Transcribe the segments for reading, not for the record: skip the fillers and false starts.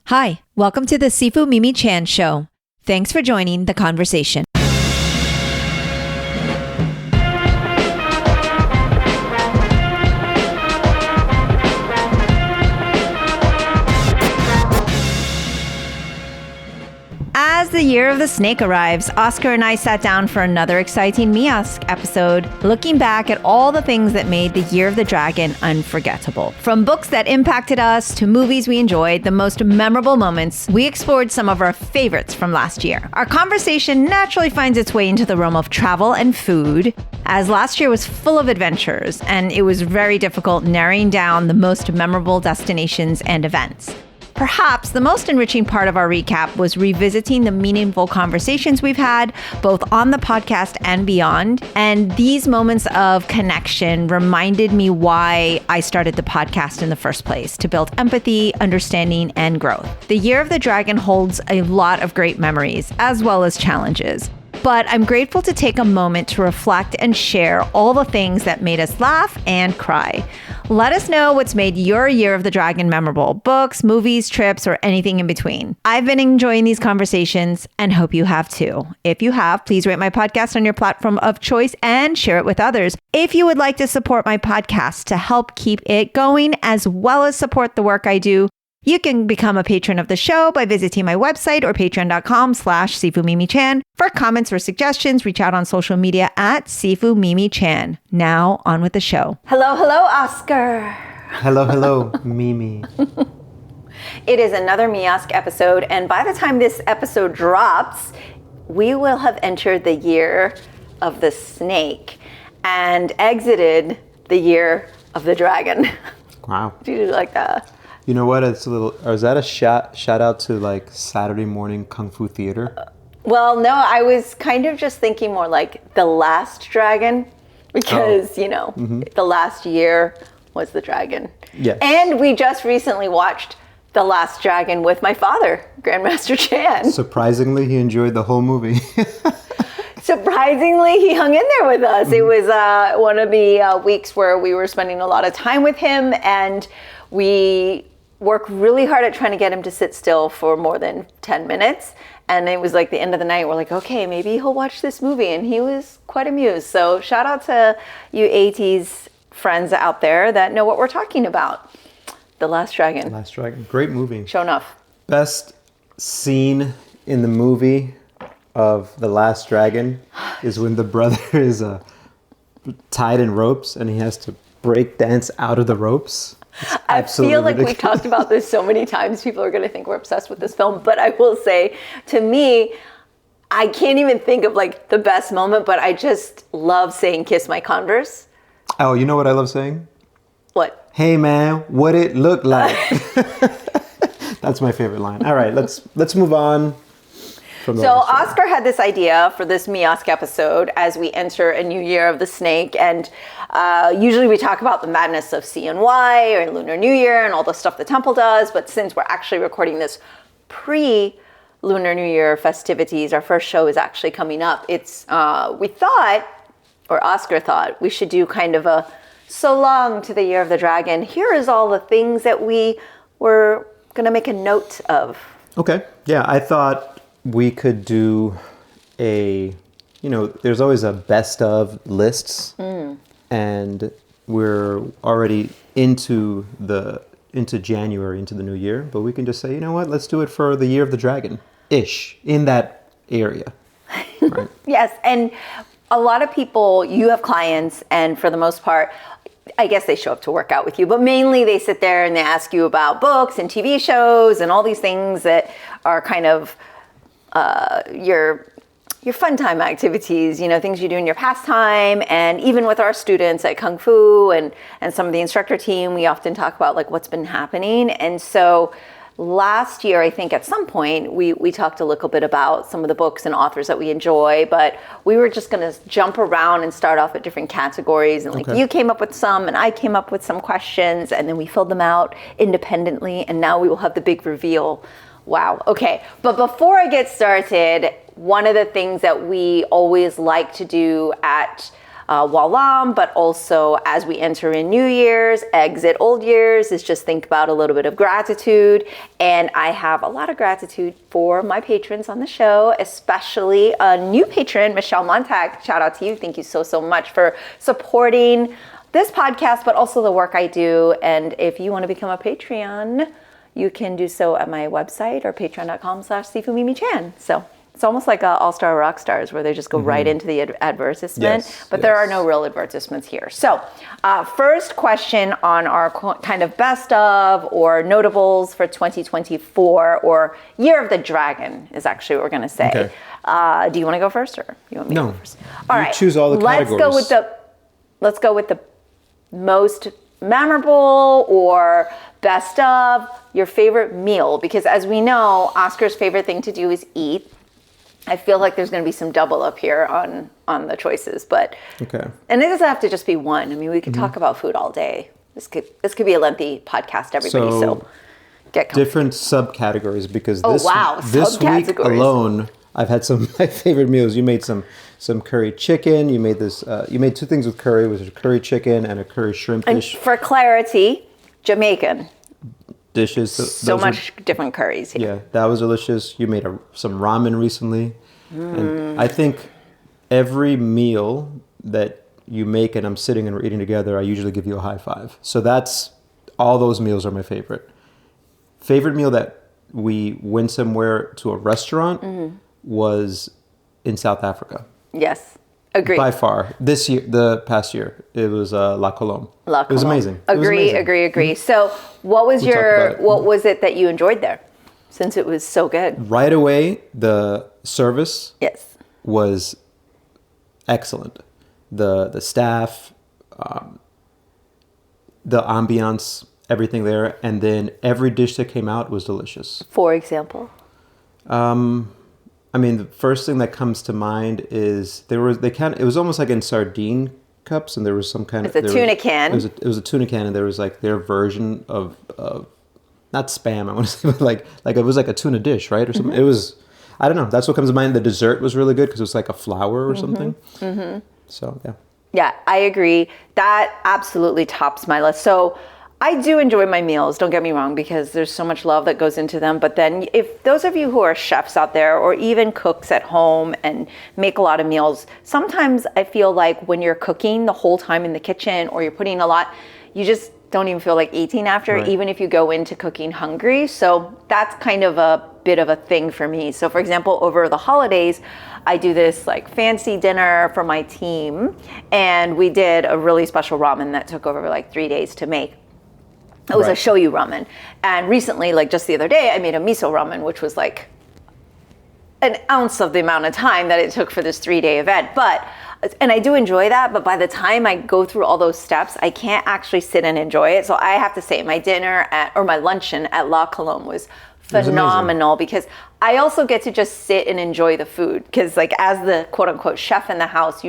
Hi, welcome to the Sifu Mimi Chan Show. Thanks for joining the conversation. As the year of the snake arrives, Oscar and I sat down for another exciting MiOsc episode, looking back at all the things that made the Year of the Dragon unforgettable. From books that impacted us to movies we enjoyed, the most memorable moments, we explored some of our favorites from last year. Our conversation naturally finds its way into the realm of travel and food, as last year was full of adventures, and it was very difficult narrowing down the most memorable destinations and events. Perhaps the most enriching part of our recap was revisiting the meaningful conversations we've had, both on the podcast and beyond. And these moments of connection reminded me why I started the podcast in the first place, to build empathy, understanding, and growth. The Year of the Dragon holds a lot of great memories, as well as challenges. But I'm grateful to take a moment to reflect and share all the things that made us laugh and cry. Let us know what's made your Year of the Dragon memorable. Books, movies, trips, or anything in between. I've been enjoying these conversations and hope you have too. If you have, please rate my podcast on your platform of choice and share it with others. If you would like to support my podcast to help keep it going, as well as support the work I do, you can become a patron of the show by visiting my website or patreon.com/SifuMimiChan. For comments or suggestions, reach out on social media at SifuMimiChan. Now, on with the show. Hello, Oscar. Hello, Mimi. It is another MiOsc episode, and by the time this episode drops, we will have entered the Year of the Snake and exited the Year of the Dragon. Wow. Do you like that? You know what? It's a little. Or is that a shout out to like Saturday morning Kung Fu theater? Well, no, I was kind of just thinking more like The Last Dragon, because, the last year was the dragon. Yes. And we just recently watched The Last Dragon with my father, Grandmaster Chan. Surprisingly, he enjoyed the whole movie. Surprisingly, he hung in there with us. Mm-hmm. It was one of the weeks where we were spending a lot of time with him, and we worked really hard at trying to get him to sit still for more than 10 minutes. And it was like the end of the night. We're like, okay, maybe he'll watch this movie. And he was quite amused. So shout out to you 80s friends out there that know what we're talking about. The Last Dragon. Last Dragon. Great movie. Show enough. Best scene in the movie of The Last Dragon is when the brother is tied in ropes and he has to break dance out of the ropes. I feel like we've talked about this so many times. People are going to think we're obsessed with this film. But I will say, to me, I can't even think of like the best moment, but I just love saying "Kiss my Converse." Oh, you know what I love saying? What? Hey man, what it look like? That's my favorite line. All right, let's move on. So Oscar had this idea for this MiOsc episode as we enter a new year of the snake, and usually we talk about the madness of CNY or Lunar New Year and all the stuff the temple does, but since we're actually recording this pre-Lunar New Year festivities, our first show is actually coming up. It's we thought, or Oscar thought, we should do kind of a so long to the Year of the Dragon. Here is all the things that we were going to make a note of. Okay, yeah, I thought we could do there's always a best of lists, and we're already into January, into the new year, but we can just say, you know what, let's do it for the Year of the Dragon-ish, in that area. Right? Yes, and a lot of people, you have clients, and for the most part, I guess they show up to work out with you, but mainly they sit there and they ask you about books and TV shows and all these things that are kind of your fun time activities, things you do in your pastime. And even with our students at Kung Fu and some of the instructor team, we often talk about like what's been happening. And so last year, I think at some point, we talked a little bit about some of the books and authors that we enjoy, but we were just going to jump around and start off at different categories. And you came up with some and I came up with some questions, and then we filled them out independently. And now we will have the big reveal. Wow. Okay. But before I get started, one of the things that we always like to do at Walam, but also as we enter in New Year's, exit old years, is just think about a little bit of gratitude. And I have a lot of gratitude for my patrons on the show, especially a new patron, Michelle Montag. Shout out to you. Thank you so much for supporting this podcast, but also the work I do. And if you want to become a Patreon, you can do so at my website or patreon.com/sifumimi-chan. So it's almost like All-Star Rock Stars where they just go right into the advertisement, but there are no real advertisements here. So first question on our kind of best of or notables for 2024, or Year of the Dragon is actually what we're going to say. Okay. Do you want to go first, or you want me to go first? All right. Choose all the categories. Let's go with the most memorable or best of your favorite meal, because as we know, Oscar's favorite thing to do is eat. I feel like there's going to be some double up here on the choices, but and it doesn't have to just be one. I mean, we could talk about food all day. This could be a lengthy podcast, everybody. So get comfortable. Different subcategories, because this week alone, I've had some of my favorite meals. You made some curry chicken. You made this. You made two things with curry, which was a curry chicken and a curry shrimp dish. And for clarity, Jamaican dishes. So much different curries here. Yeah, that was delicious. You made some ramen recently. And I think every meal that you make and I'm sitting and we're eating together, I usually give you a high five. So all those meals are my favorite. Favorite meal that we went somewhere to a restaurant was in South Africa. Yes. Agree. By far. This year, the past year, it was La Colombe. It was amazing. Agree. So what was what was it that you enjoyed there, since it was so good? Right away, the service was excellent. The staff, the ambiance, everything there. And then every dish that came out was delicious. For example? I mean, the first thing that comes to mind is it was almost like in sardine cups, and there was some kind of... It's a tuna can. It was a tuna can, and there was like their version of not Spam, I want to say, but like it was like a tuna dish, right? Or something. It was, I don't know. That's what comes to mind. The dessert was really good because it was like a flour or something. So, yeah. Yeah, I agree. That absolutely tops my list. So I do enjoy my meals, don't get me wrong, because there's so much love that goes into them. But then if those of you who are chefs out there or even cooks at home and make a lot of meals, sometimes I feel like when you're cooking the whole time in the kitchen or you're putting a lot, you just don't even feel like eating after, even if you go into cooking hungry. So that's kind of a bit of a thing for me. So for example, over the holidays, I do this like fancy dinner for my team, and we did a really special ramen that took over like 3 days to make. It was a shoyu ramen. And recently, like just the other day, I made a miso ramen, which was like an ounce of the amount of time that it took for this 3-day event. And I do enjoy that, but by the time I go through all those steps, I can't actually sit and enjoy it. So I have to say my my luncheon at La Colombe was phenomenal, because I also get to just sit and enjoy the food. Because like as the quote unquote chef in the house,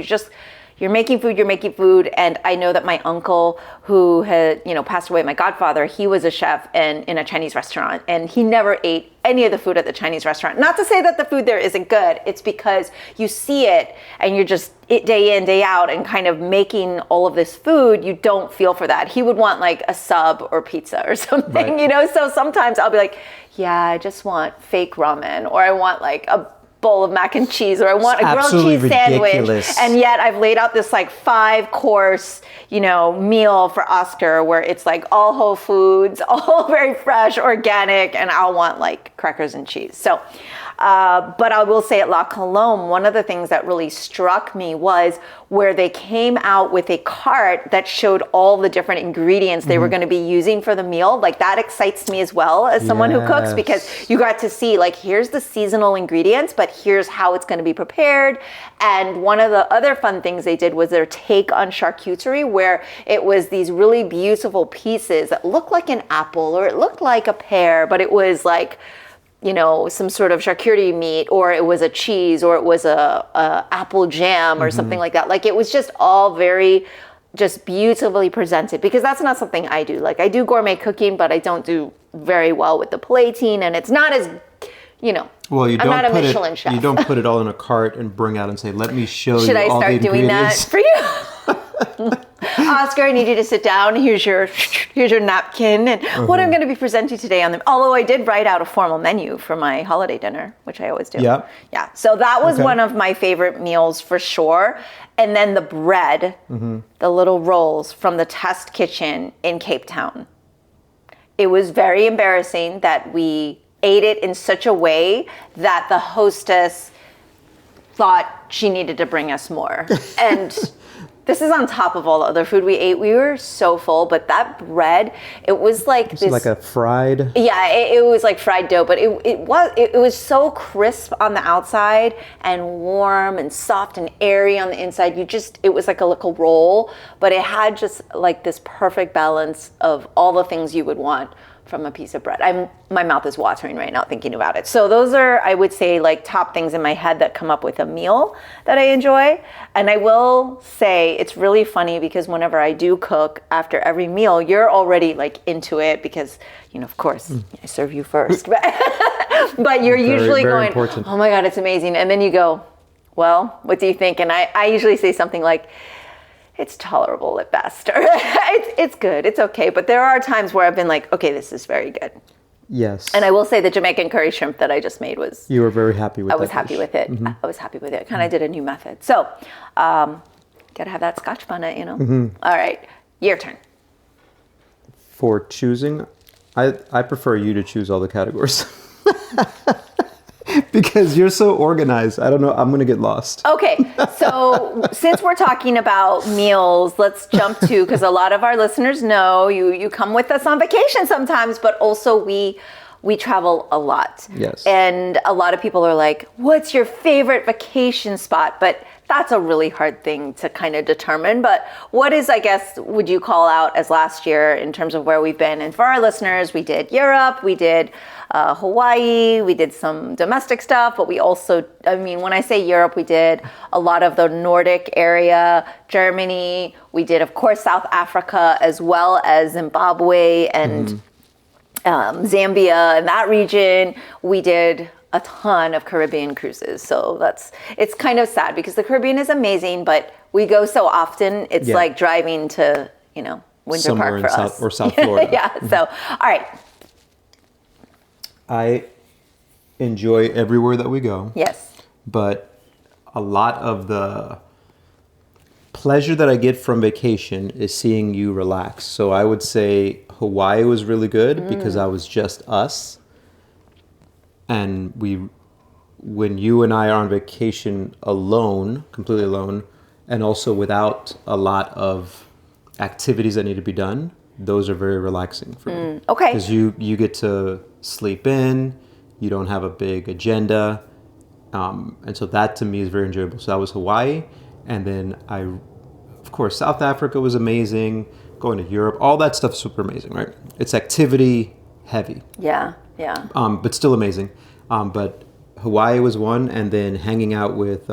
you're making food, and I know that my uncle, who had, passed away, my godfather, he was a chef in a Chinese restaurant, and he never ate any of the food at the Chinese restaurant. Not to say that the food there isn't good, it's because you see it and you're just day in, day out, and kind of making all of this food, you don't feel for that. He would want like a sub or pizza or something, so sometimes I'll be like, yeah, I just want fake ramen, or I want like a bowl of mac and cheese, or I want a grilled cheese sandwich, and yet I've laid out this like 5-course meal for Oscar where it's like all whole foods, all very fresh, organic, and I'll want like crackers and cheese. So but I will say at La Colombe, one of the things that really struck me was where they came out with a cart that showed all the different ingredients they were going to be using for the meal. Like that excites me as well as someone who cooks, because you got to see like, here's the seasonal ingredients, but here's how it's going to be prepared. And one of the other fun things they did was their take on charcuterie, where it was these really beautiful pieces that looked like an apple, or it looked like a pear, but it was like, some sort of charcuterie meat, or it was a cheese, or it was a apple jam or something like that. Like it was just all very just beautifully presented, because that's not something I do. Like I do gourmet cooking, but I don't do very well with the plating, and it's not as, well, I'm not a Michelin chef. You don't put it all in a cart and bring out and say, let me show Should you I all the start doing that ingredients. for you? Oscar, I need you to sit down. Here's your napkin, and what I'm going to be presenting today on them. Although I did write out a formal menu for my holiday dinner, which I always do. Yeah. Yeah. So that was one of my favorite meals for sure. And then the bread, the little rolls from the test kitchen in Cape Town. It was very embarrassing that we ate it in such a way that the hostess thought she needed to bring us more. And this is on top of all the other food we ate. We were so full, but that bread, it was like this. Like a fried. Yeah, it was like fried dough, but it was so crisp on the outside and warm and soft and airy on the inside. It was like a little roll, but it had just like this perfect balance of all the things you would want from a piece of bread. My mouth is watering right now thinking about it. So those are, I would say, like top things in my head that come up with a meal that I enjoy. And I will say it's really funny because whenever I do cook after every meal, you're already like into it because, of course, I serve you first. But you're usually very going, important. oh my God, it's amazing. And then you go, well, what do you think? And I usually say something like, it's tolerable at best, or it's good, it's okay. But there are times where I've been like, okay, this is very good. Yes. And I will say the Jamaican curry shrimp that I just made was... You were very happy with it. I was happy with it. I was happy with it. Kind of did a new method. So, gotta have that scotch bonnet, All right, your turn. For choosing, I prefer you to choose all the categories. Because you're so organized. I don't know. I'm going to get lost. Okay. So since we're talking about meals, let's jump to, because a lot of our listeners know you come with us on vacation sometimes, but also we travel a lot. Yes. And a lot of people are like, what's your favorite vacation spot? But that's a really hard thing to kind of determine. But what is, I guess, would you call out as last year in terms of where we've been? And for our listeners, we did Europe, we did Hawaii, we did some domestic stuff, but we also, when I say Europe, we did a lot of the Nordic area, Germany. We did, of course, South Africa, as well as Zimbabwe and Zambia and that region. We did a ton of Caribbean cruises. So it's kind of sad because the Caribbean is amazing, but we go so often, it's like driving to, Windsor Somewhere Park for in us. South or South Florida. Yeah. So, all right. I enjoy everywhere that we go. Yes. But a lot of the pleasure that I get from vacation is seeing you relax. So I would say Hawaii was really good because I was just us. And when you and I are on vacation alone, completely alone, and also without a lot of activities that need to be done, those are very relaxing for me. Okay. Because you get to sleep in, you don't have a big agenda. And so that to me is very enjoyable. So that was Hawaii. And then of course, South Africa was amazing. Going to Europe, all that stuff is super amazing, right? It's activity heavy. Yeah. But still amazing. But Hawaii was one, and then hanging out with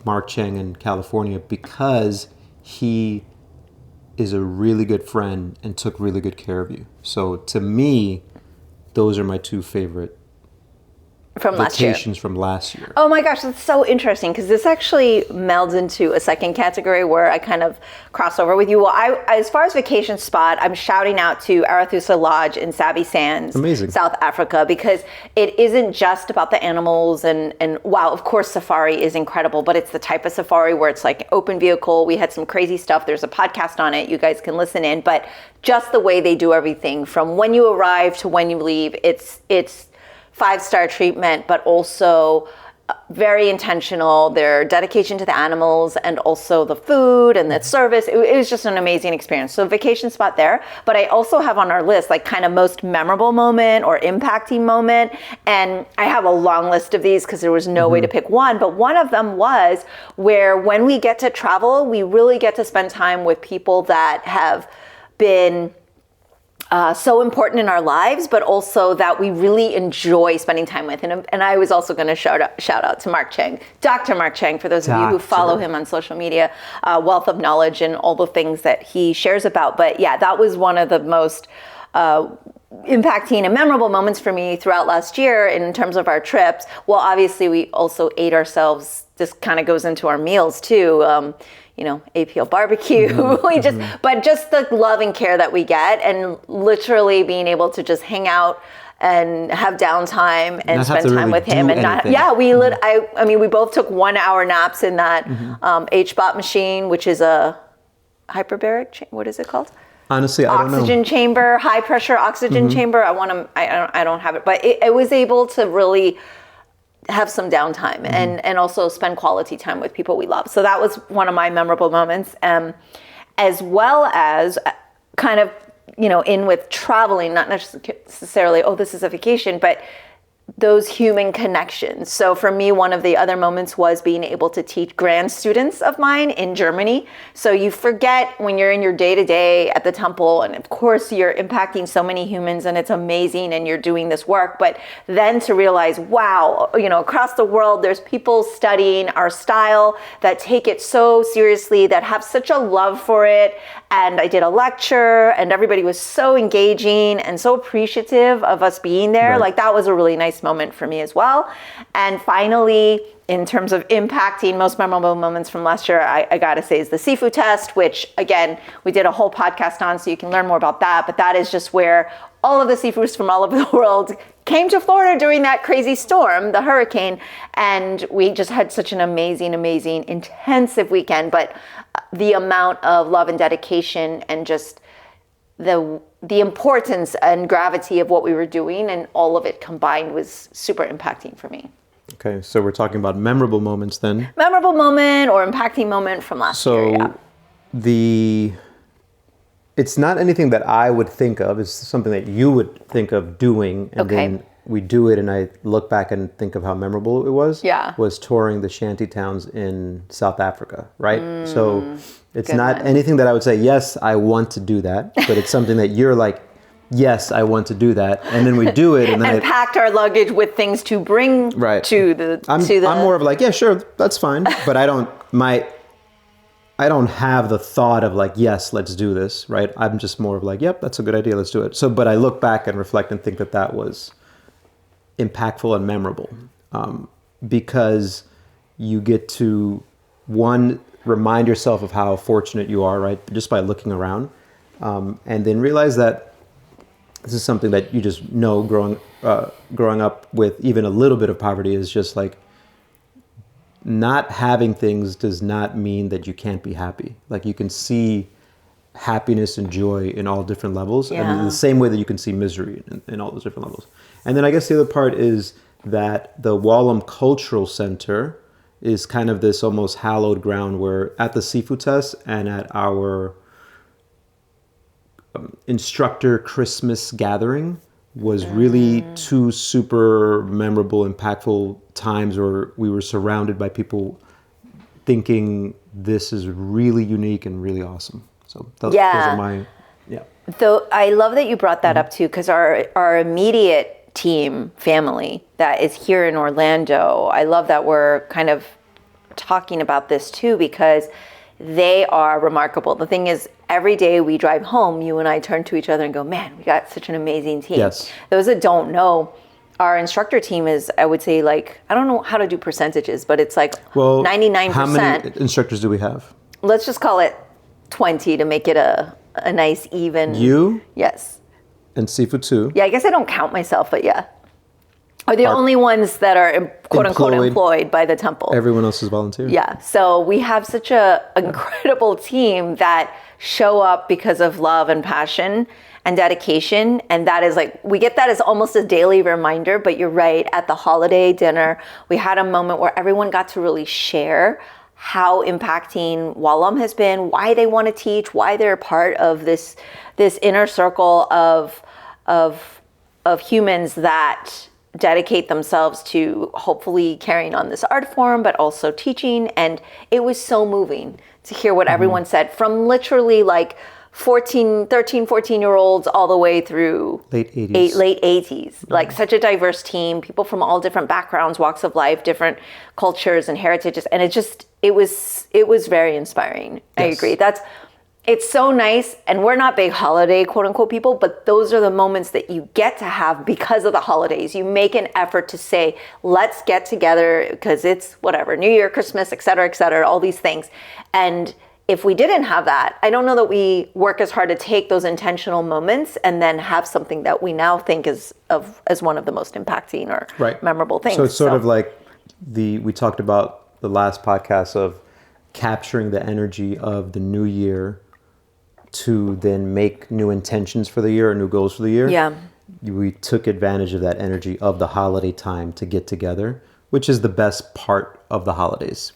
Mark Cheng in California because he is a really good friend and took really good care of you. So to me, those are my two favorite From last year. vacations from last year. Oh my gosh, that's so interesting because this actually melds into a second category where I kind of cross over with you. Well, as far as vacation spot, I'm shouting out to Arathusa Lodge in Sabi Sands, Amazing. South Africa, because it isn't just about the animals and wow, of course safari is incredible, but it's the type of safari where it's like open vehicle. We had some crazy stuff. There's a podcast on it. You guys can listen in, but just the way they do everything from when you arrive to when you leave, it's 5-star treatment, but also very intentional. Their dedication to the animals and also the food and the service. It was just an amazing experience. So vacation spot there. But I also have on our list like kind of most memorable moment or impacting moment. And I have a long list of these because there was no way to pick one. But one of them was where when we get to travel, we really get to spend time with people that have been so important in our lives, but also that we really enjoy spending time with. And I was also going to shout out to Mark Cheng, Dr. Mark Cheng, for those of you who follow him on social media, wealth of knowledge and all the things that he shares about. But yeah, that was one of the most impacting and memorable moments for me throughout last year in terms of our trips. Well, obviously we also ate ourselves. This kind of goes into our meals too. APL barbecue. But just the love and care that we get, and literally being able to just hang out and have downtime and spend time with him, and we both took 1 hour naps in that HBOT machine, which is a hyperbaric. What is it called? Honestly, I don't know. Oxygen chamber, high pressure oxygen chamber. I don't have it, but it was able to really have some downtime and also spend quality time with people we love. So that was one of my memorable moments, as well as kind of, in with traveling, not necessarily, this is a vacation, but those human connections. So for me, one of the other moments was being able to teach grand students of mine in Germany. So you forget when you're in your day-to-day at the temple, and of course you're impacting so many humans and it's amazing and you're doing this work, but then to realize, wow, across the world, there's people studying our style that take it so seriously, that have such a love for it. And I did a lecture and everybody was so engaging and so appreciative of us being there. Right. Like that was a really nice moment for me as well. And finally, in terms of impacting most memorable moments from last year, I gotta say is the seafood test, which again, we did a whole podcast on, so you can learn more about that. But that is just where all of the seafoods from all over the world came to Florida during that crazy storm, the hurricane. And we just had such an amazing, intensive weekend. But the amount of love and dedication and just the importance and gravity of what we were doing and all of it combined was super impacting for me. Okay, so we're talking about memorable moments then. Memorable moment or impacting moment from last year, yeah. It's not anything that I would think of. It's something that you would think of doing, and then we do it, and I look back and think of how memorable it was. Yeah. Was touring the shanty towns in South Africa, right? So it's not one. anything that I would say, yes, I want to do that, but it's something that you're like, yes, I want to do that, and then we do it, and then and packed our luggage with things to bring to the. I'm more of like, yeah, sure, that's fine, but I don't have the thought of like, yes, let's do this, right? I'm just more of like, yep, that's a good idea, let's do it. So, but I look back and reflect and think that was impactful and memorable, because you get to, one, remind yourself of how fortunate you are, right? Just by looking around, and then realize that this is something that you just know growing up with even a little bit of poverty is just like, not having things does not mean that you can't be happy. Like you can see happiness and joy in all different levels, and in the same way that you can see misery in all those different levels. And then I guess the other part is that the Wallam Cultural Center is kind of this almost hallowed ground where at the seafood test and at our instructor Christmas gathering was really two super memorable, impactful times where we were surrounded by people thinking this is really unique and really awesome. So those are my, So I love that you brought that up too, because our immediate team family that is here in Orlando, I love that we're kind of talking about this too, because they are remarkable. The thing is, every day we drive home, you and I turn to each other and go, man, we got such an amazing team. Yes. Those that don't know, our instructor team is, I would say, like, I don't know how to do percentages, but it's like 99%. How many instructors do we have? Let's just call it 20 to make it a nice, even. You? Yes. And Seafood 2. Yeah, I guess I don't count myself, but yeah. Are the only ones that are quote unquote employed by the temple. Everyone else is volunteer. Yeah. So we have such a incredible team that show up because of love and passion and dedication. And that is like, we get that as almost a daily reminder, but you're right. At the holiday dinner, we had a moment where everyone got to really share how impacting Wallam has been, why they want to teach, why they're part of this inner circle of humans that dedicate themselves to hopefully carrying on this art form, but also teaching. And it was so moving to hear what everyone said, from literally like 13, 14-year-olds all the way through late 80s. Like such a diverse team, people from all different backgrounds, walks of life, different cultures and heritages. And it was very inspiring. Yes. I agree. it's so nice, and we're not big holiday quote unquote people, but those are the moments that you get to have because of the holidays. You make an effort to say, let's get together because it's whatever, New Year, Christmas, et cetera, all these things. And if we didn't have that, I don't know that we work as hard to take those intentional moments and then have something that we now think is as one of the most impacting or memorable things. So it's sort of like we talked about the last podcast of capturing the energy of the new year to then make new intentions for the year or new goals for the year. Yeah. We took advantage of that energy of the holiday time to get together, which is the best part of the holidays.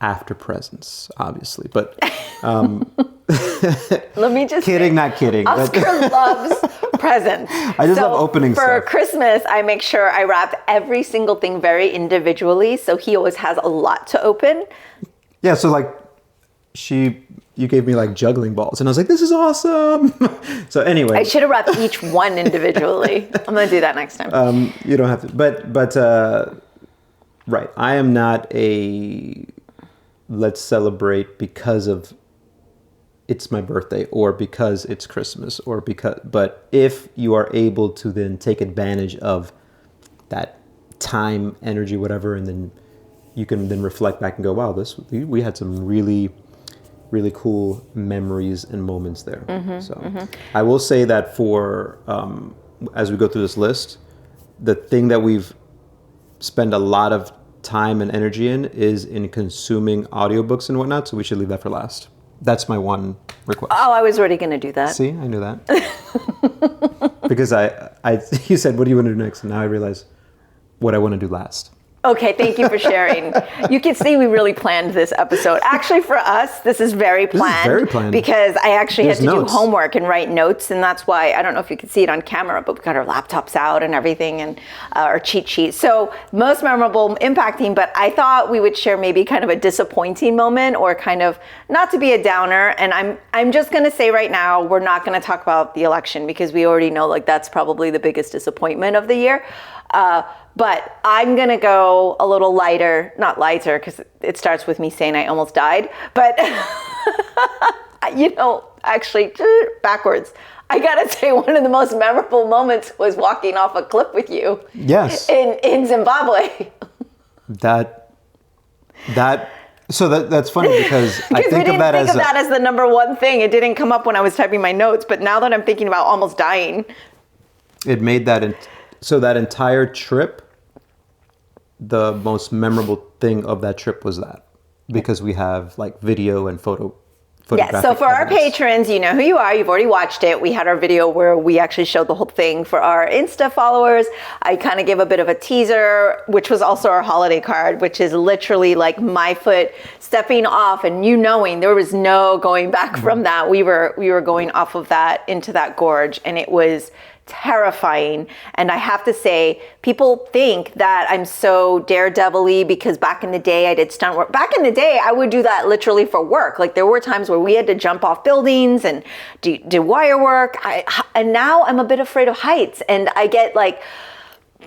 After presents, obviously, but let me just kidding, not kidding. Oscar loves presents. I just love opening for stuff. Christmas, I make sure I wrap every single thing very individually, so he always has a lot to open. Yeah, so like you gave me like juggling balls, and I was like, "This is awesome." So anyway, I should have wrapped each one individually. I'm gonna do that next time. You don't have to, but right. I am not a let's celebrate because of it's my birthday or because it's Christmas or but if you are able to then take advantage of that time, energy, whatever, and then you can then reflect back and go, wow, we had some really, really cool memories and moments there. I will say that for, as we go through this list, the thing that we've spent a lot of time and energy in is in consuming audiobooks and whatnot, so we should leave that for last. That's my one request. Oh, I was already going to do that. See, I knew that. Because you said, what do you want to do next? And now I realize what I want to do last. Okay, thank you for sharing. You can see we really planned this episode. Actually, for us, this is very planned. This is very planned. Because I actually had to notes. do homework and write notes, and that's why, I don't know if you can see it on camera, but we got our laptops out and everything, and our cheat sheet. So most memorable, impacting, but I thought we would share maybe kind of a disappointing moment or kind of, not to be a downer, and I'm just going to say right now, we're not going to talk about the election because we already know like that's probably the biggest disappointment of the year. But I'm going to go a little lighter, not lighter, because it starts with me saying I almost died. But, actually, backwards. I got to say one of the most memorable moments was walking off a cliff with you. Yes. In Zimbabwe. So that's funny because I think of that as the number one thing. It didn't come up when I was typing my notes. But now that I'm thinking about almost dying. It made that... So that entire trip, the most memorable thing of that trip was that, because we have like video and photographic Yeah, so for our patrons, you know who you are. You've already watched it. We had our video where we actually showed the whole thing. For our Insta followers, I kind of gave a bit of a teaser, which was also our holiday card, which is literally like my foot stepping off and you knowing there was no going back from that. We were going off of that into that gorge, and it was terrifying. And I have to say, people think that I'm so daredevil-y because back in the day I did stunt work. Back in the day, I would do that literally for work. Like there were times where we had to jump off buildings and do wire work. And now I'm a bit afraid of heights, and I get like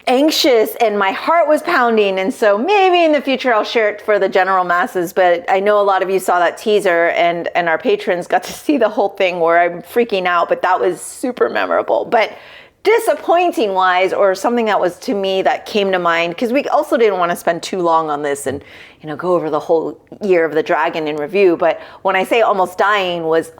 anxious and my heart was pounding. And so maybe in the future I'll share it for the general masses, but I know a lot of you saw that teaser and our patrons got to see the whole thing where I'm freaking out, but that was super memorable. But disappointing wise, or something that was to me that came to mind, because we also didn't want to spend too long on this and go over the whole year of the dragon in review. But when I say almost dying, was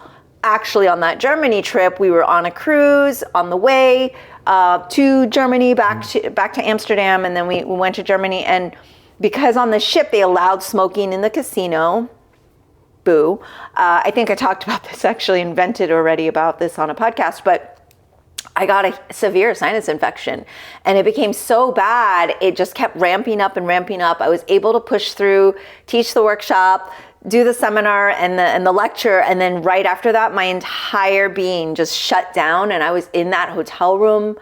actually on that Germany trip. We were on a cruise on the way to Germany, back to Amsterdam, and then we went to Germany. And because on the ship they allowed smoking in the casino, boo. I think I talked about this, actually invented already about this on a podcast, but I got a severe sinus infection, and it became so bad, it just kept ramping up and ramping up. I was able to push through, teach the workshop, do the seminar and the lecture, and then right after that, my entire being just shut down, and I was in that hotel room,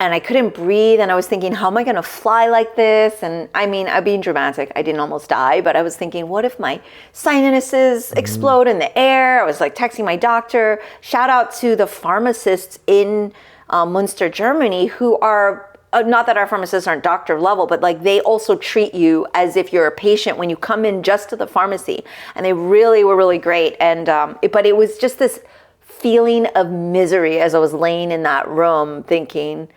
and I couldn't breathe, and I was thinking, how am I gonna fly like this? And I mean, I'm being dramatic. I didn't almost die, but I was thinking, what if my sinuses explode in the air? I was like texting my doctor. Shout out to the pharmacists in Munster, Germany, who are not that our pharmacists aren't doctor level, but like they also treat you as if you're a patient when you come in just to the pharmacy. And they really were really great. And, but it was just this feeling of misery as I was laying in that room thinking,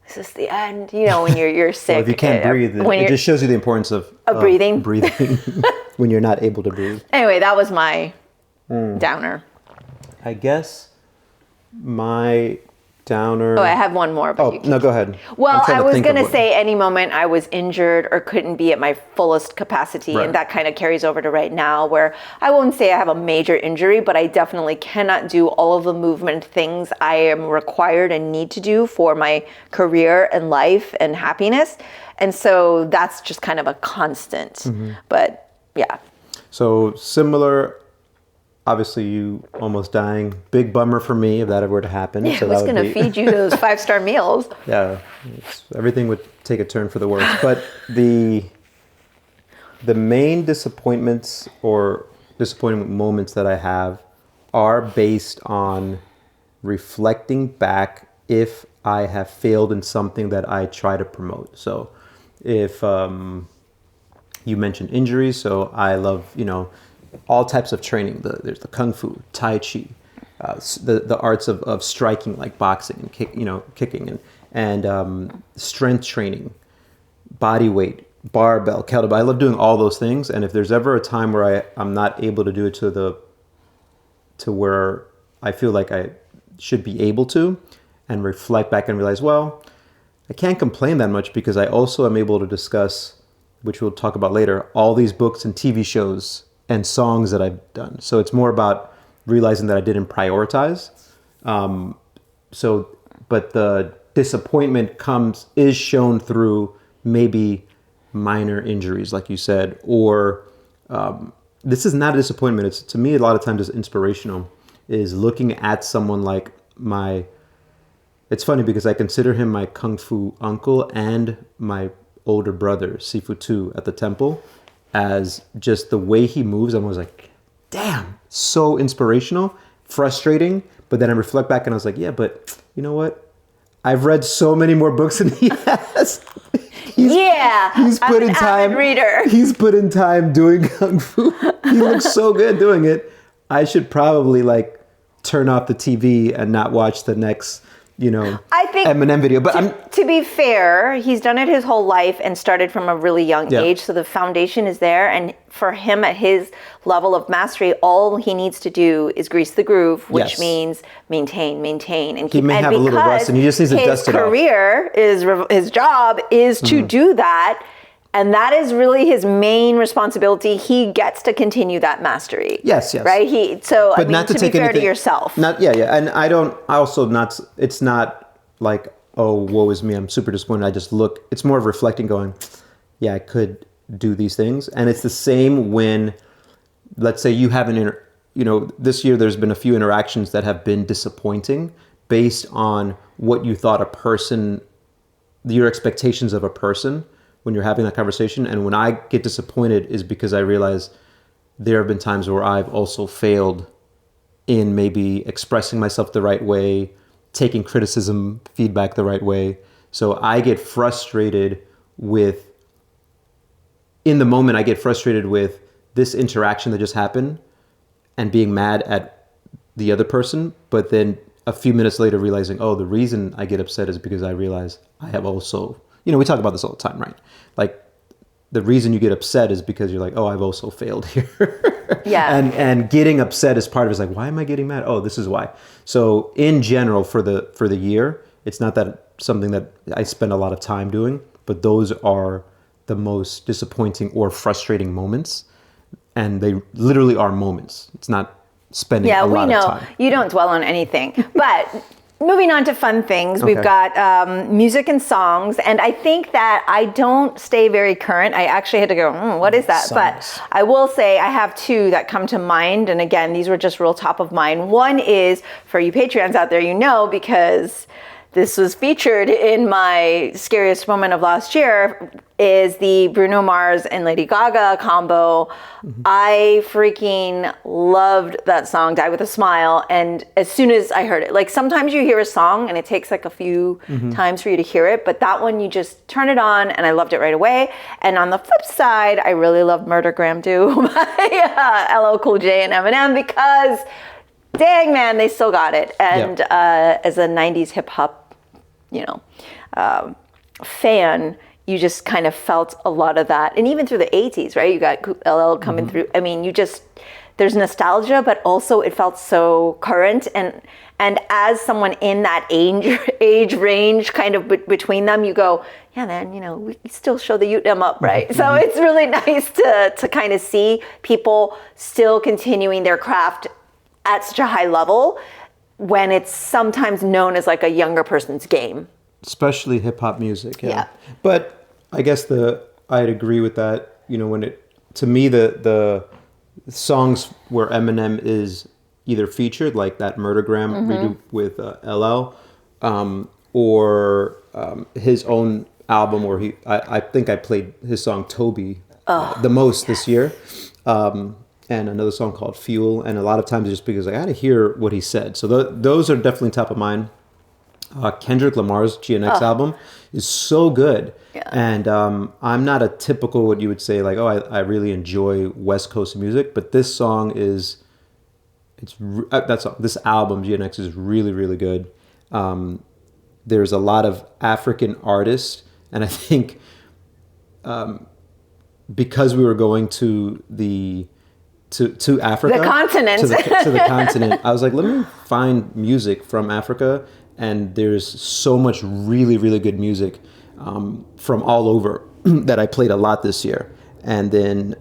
is this the end? You know, when you're sick. Well, if you can't breathe, it just shows you the importance of breathing. Breathing when you're not able to breathe. Anyway, that was my downer. I guess my downer. Oh, I have one more. But no, go ahead. Well, I was going to say any moment I was injured or couldn't be at my fullest capacity. Right. And that kind of carries over to right now where I won't say I have a major injury, but I definitely cannot do all of the movement things I am required and need to do for my career and life and happiness. And so that's just kind of a constant. Mm-hmm. But yeah. So similar. Obviously, you almost dying. Big bummer for me if that ever were to happen. Yeah, so I was going to feed you those 5-star meals. Yeah, everything would take a turn for the worse. But the main disappointments or disappointing moments that I have are based on reflecting back if I have failed in something that I try to promote. So if you mentioned injuries, so I love, all types of training. There's the kung fu, tai chi, the arts of striking like boxing and kicking and strength training, body weight, barbell, kettlebell. I love doing all those things. And if there's ever a time where I'm not able to do it to where I feel like I should be able to, and reflect back and realize, well, I can't complain that much because I also am able to discuss, which we'll talk about later, all these books and TV shows and songs that I've done. So it's more about realizing that I didn't prioritize. But the disappointment is shown through maybe minor injuries, like you said, or this is not a disappointment. It's, to me, a lot of times it's inspirational, is looking at someone like it's funny because I consider him my kung fu uncle and my older brother, Sifu 2 at the temple, as just the way he moves. I was like, damn, so inspirational, frustrating. But then I reflect back and I was like, yeah, but you know what? I've read so many more books than he has. He's put in time. Reader. He's put in time doing kung fu. He looks so good doing it. I should probably turn off the TV and not watch the next I think Eminem video. But to be fair, he's done it his whole life and started from a really young age. So the foundation is there. And for him at his level of mastery, all he needs to do is grease the groove, which means maintain and keep. He may have a little rust and he just needs to dust it off. His job is to do that. And that is really his main responsibility. He gets to continue that mastery. Yes. Right? But not to be fair to yourself. And it's not like, oh, woe is me, I'm super disappointed. I just look, it's more of reflecting going, yeah, I could do these things. And it's the same when, let's say you have this year there's been a few interactions that have been disappointing based on what you thought your expectations of a person when you're having that conversation. And when I get disappointed is because I realize there have been times where I've also failed in maybe expressing myself the right way, taking criticism, feedback the right way. So I get frustrated in the moment, I get frustrated with this interaction that just happened and being mad at the other person. But then a few minutes later realizing, oh, the reason I get upset is because I realize I have also, we talk about this all the time, right? Like the reason you get upset is because you're like, oh, I've also failed here. Yeah. And getting upset is part of it. It's like, why am I getting mad? Oh, this is why. So in general, for the year, it's not that something that I spend a lot of time doing, but those are the most disappointing or frustrating moments. And they literally are moments. It's not spending a lot of time. Yeah, we know you don't dwell on anything, but moving on to fun things, we've got music and songs, and I think that I don't stay very current. I actually had to go, what is that? Songs. But I will say I have two that come to mind, and again, these were just real top of mind. One is, for you Patreons out there, because this was featured in my scariest moment of last year, is the Bruno Mars and Lady Gaga combo. I freaking loved that song, Die With a Smile. And as soon as I heard it, like sometimes you hear a song and it takes like a few times for you to hear it, but that one you just turn it on and I loved it right away. And on the flip side, I really loved Murder Graham Do by LL Cool J and Eminem, because dang man, they still got it. And as a 90s hip hop, fan, you just kind of felt a lot of that. And even through the 80s, right? You got LL coming through. I mean, there's nostalgia, but also it felt so current. And as someone in that age range kind of between them, you go, yeah, man, we still show the UTM up, right? So it's really nice to kind of see people still continuing their craft at such a high level when it's sometimes known as like a younger person's game. Especially hip hop music. Yeah. But I guess I'd agree with that. To me, the songs where Eminem is either featured, like that Murdergram redo with LL, or his own album where I think I played his song Toby the most this year. And another song called Fuel. And a lot of times just because I got to hear what he said. So those are definitely top of mind. Kendrick Lamar's GNX album is so good. Yeah. And I'm not a typical, what you would say, like, I really enjoy West Coast music. But this song is, this album, GNX, is really, really good. There's a lot of African artists. And I think because we were going to Africa, the continent, to the continent, I was like, let me find music from Africa, and there's so much really, really good music from all over that I played a lot this year. And then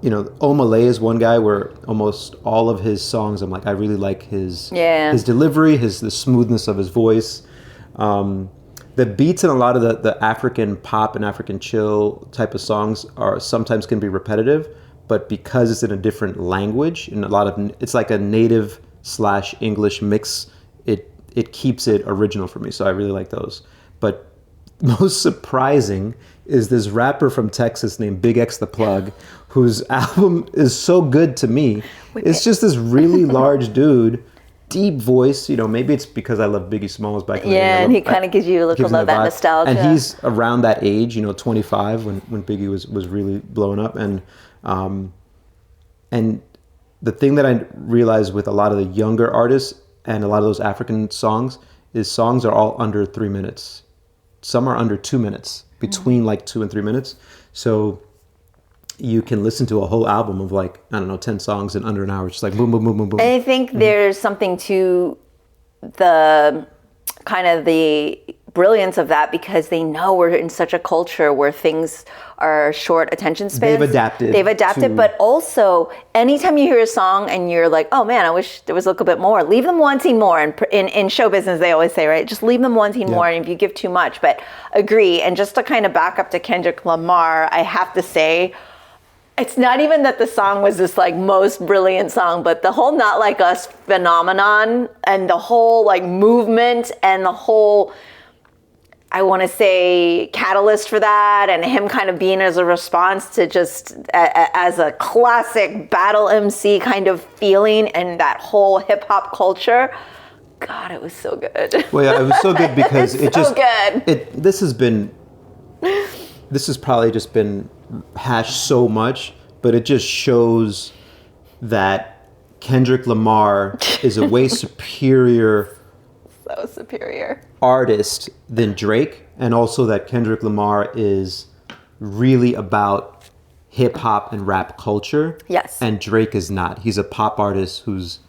Omale is one guy where almost all of his songs, I'm like, I really like his delivery, the smoothness of his voice. The beats in a lot of the African pop and African chill type of songs sometimes can be repetitive, but because it's in a different language, it's like a native / English mix, it keeps it original for me. So I really like those. But most surprising is this rapper from Texas named Big X the Plug, whose album is so good to me. It's just this really large dude. Deep voice, maybe it's because I love Biggie Smalls back in the day. Yeah, and he kind of gives you a little of that nostalgia. And he's around that age, 25 when Biggie was really blowing up. And the thing that I realized with a lot of the younger artists and a lot of those African songs is songs are all under 3 minutes. Some are under 2 minutes, between like 2 and 3 minutes. So you can listen to a whole album of 10 songs in under an hour. It's just like boom, boom, boom, boom, boom. And I think there's something to the kind of the brilliance of that, because they know we're in such a culture where things are short attention spans. They've adapted, but also anytime you hear a song and you're like, oh man, I wish there was a little bit more, leave them wanting more. And in show business, they always say, right, just leave them wanting more, and if you give too much. But agree. And just to kind of back up to Kendrick Lamar, I have to say, it's not even that the song was this most brilliant song, but the whole Not Like Us phenomenon and the whole movement and the whole, I want to say, catalyst for that, and him kind of being as a response to just as a classic battle MC kind of feeling, and that whole hip hop culture. God, it was so good. Well, yeah, it was so good because good. This has probably just been hashed so much, but it just shows that Kendrick Lamar is a way superior artist than Drake, and also that Kendrick Lamar is really about hip hop and rap culture. Yes. And Drake is not. He's a pop artist who's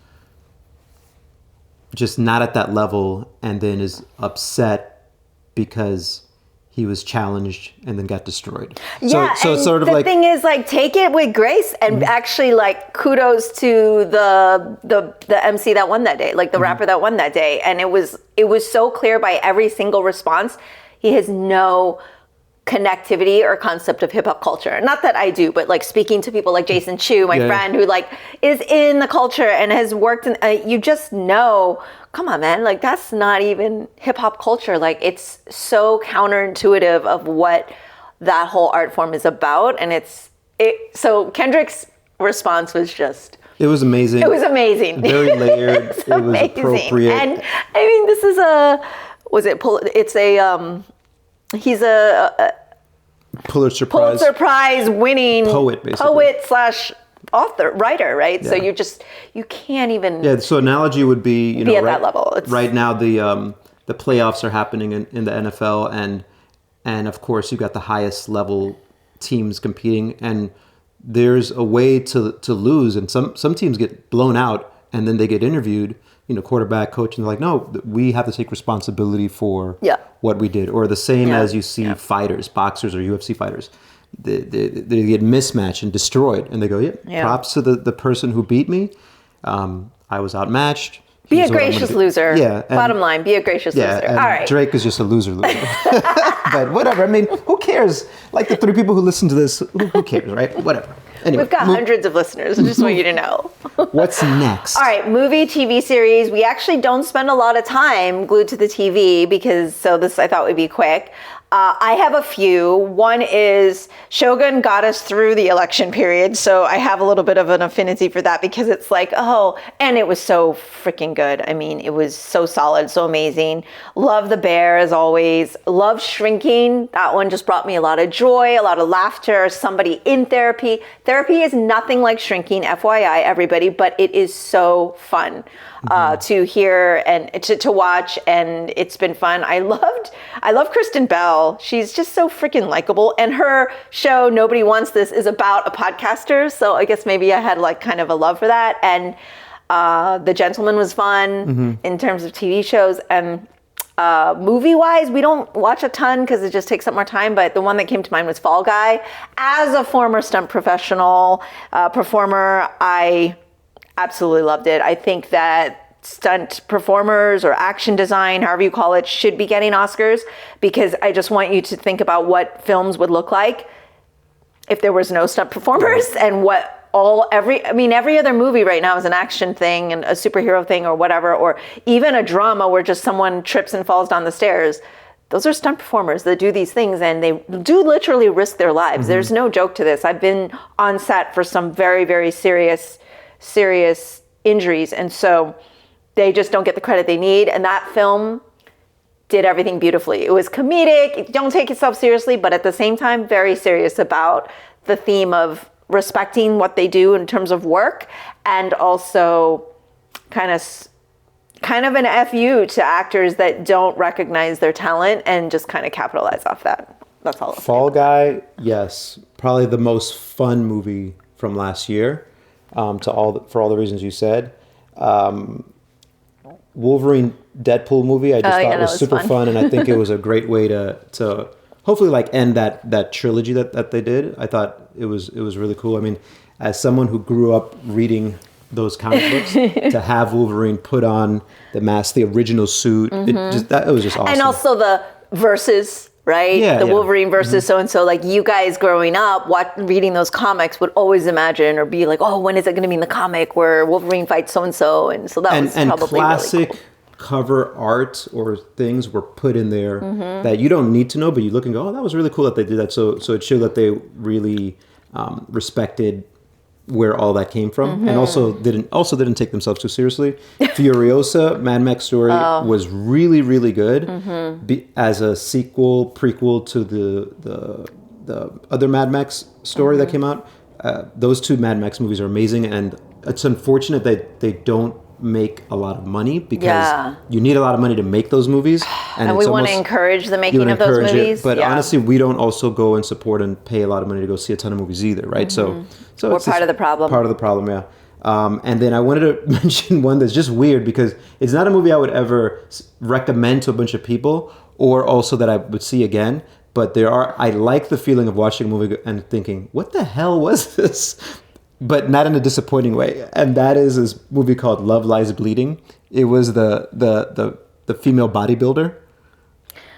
just not at that level, and then is upset because he was challenged and then got destroyed. Yeah, so and sort of the thing is, take it with grace, and actually, kudos to the MC that won that day, the rapper that won that day. And it was so clear by every single response, he has no connectivity or concept of hip hop culture. Not that I do, but like speaking to people like Jason Chu, my friend, who like is in the culture and has worked in, you just know, come on, man, like that's not even hip hop culture. Like it's so counterintuitive of what that whole art form is about. And so Kendrick's response was just, it was amazing. It was amazing. Very layered. It was appropriate. And I mean, this is he's a Pulitzer Prize winning poet / author, writer, right? Yeah. So you can't even. Yeah. So analogy would be, at that level. Right now the playoffs are happening in the NFL, and of course you've got the highest level teams competing, and there's a way to lose, and some teams get blown out, and then they get interviewed, quarterback, coach, and they're like, no, we have to take responsibility for what we did. Or the same as you see fighters, boxers or UFC fighters, they get mismatched and destroyed, and they go, props to the person who beat me. I was outmatched. Be a gracious loser. Yeah. Bottom line, be a gracious loser. All right. Drake is just a loser. But whatever. I mean, who cares? Like the 3 people who listen to this, who cares, right? Whatever. Anyway, we've got hundreds of listeners. I just want you to know. What's next? All right, movie, TV series. We actually don't spend a lot of time glued to the TV this I thought would be quick. I have a few. One is Shogun got us through the election period, so I have a little bit of an affinity for that because it's like, and it was so freaking good. I mean, it was so solid, so amazing. Love The Bear as always. Love Shrinking. That one just brought me a lot of joy, a lot of laughter. Somebody in therapy. Therapy is nothing like Shrinking, FYI, everybody, but it is so fun. To hear and to watch, and it's been fun. I love Kristen Bell. She's just so freaking likable, and her show Nobody Wants This is about a podcaster, so I guess maybe I had like kind of a love for that. And The Gentleman was fun in terms of TV shows. And movie wise, we don't watch a ton because it just takes up more time, but the one that came to mind was Fall Guy. As a former stunt professional performer, I absolutely loved it. I think that stunt performers or action design, however you call it, should be getting Oscars, because I just want you to think about what films would look like if there was no stunt performers, and every other movie right now is an action thing and a superhero thing or whatever, or even a drama where just someone trips and falls down the stairs. Those are stunt performers that do these things, and they do literally risk their lives. There's no joke to this. I've been on set for some very, very serious injuries, and so they just don't get the credit they need. And that film did everything beautifully. It was comedic, don't take yourself seriously, but at the same time very serious about the theme of respecting what they do in terms of work, and also kind of an FU to actors that don't recognize their talent and just kind of capitalize off that. That's all. Fall Guy, yes, probably the most fun movie from last year. For all the reasons you said. Wolverine Deadpool movie I just thought was super fun, and I think it was a great way to hopefully like end that trilogy that they did. I thought it was really cool. I mean, as someone who grew up reading those comic books, to have Wolverine put on the mask, the original suit, it was just awesome. And also the versus, right? Yeah, Wolverine versus so-and-so. Like, you guys growing up, reading those comics would always imagine or be like, oh, when is it going to be in the comic where Wolverine fights so-and-so? And so that was probably classic really cool. Cover art or things were put in there that you don't need to know, but you look and go, oh, that was really cool that they did that. So it showed that they really respected where all that came from, and also didn't take themselves too seriously. Furiosa, Mad Max story was really, really good as a prequel to the other Mad Max story that came out. Those two Mad Max movies are amazing, and it's unfortunate that they don't make a lot of money, because you need a lot of money to make those movies, and we want to encourage the making of those movies. But honestly, we don't also go and support and pay a lot of money to go see a ton of movies either, right? So we're part of the problem. Part of the problem, yeah. And then I wanted to mention one that's just weird, because it's not a movie I would ever recommend to a bunch of people, or also that I would see again. But I like the feeling of watching a movie and thinking, what the hell was this? But not in a disappointing way. And that is this movie called Love Lies Bleeding. It was the female bodybuilder.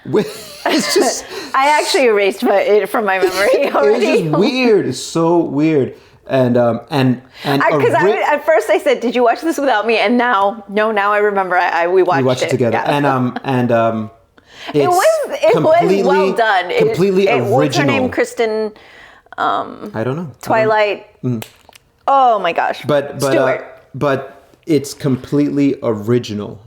It's just I actually erased it from my memory already. it's just weird. It's so weird. And Because at first I said, "Did you watch this without me?" And now I remember. We watched it together. Yeah. It's it was well done. Completely original. What's her name? Kristen. I don't know. Twilight. Oh my gosh. But it's completely original.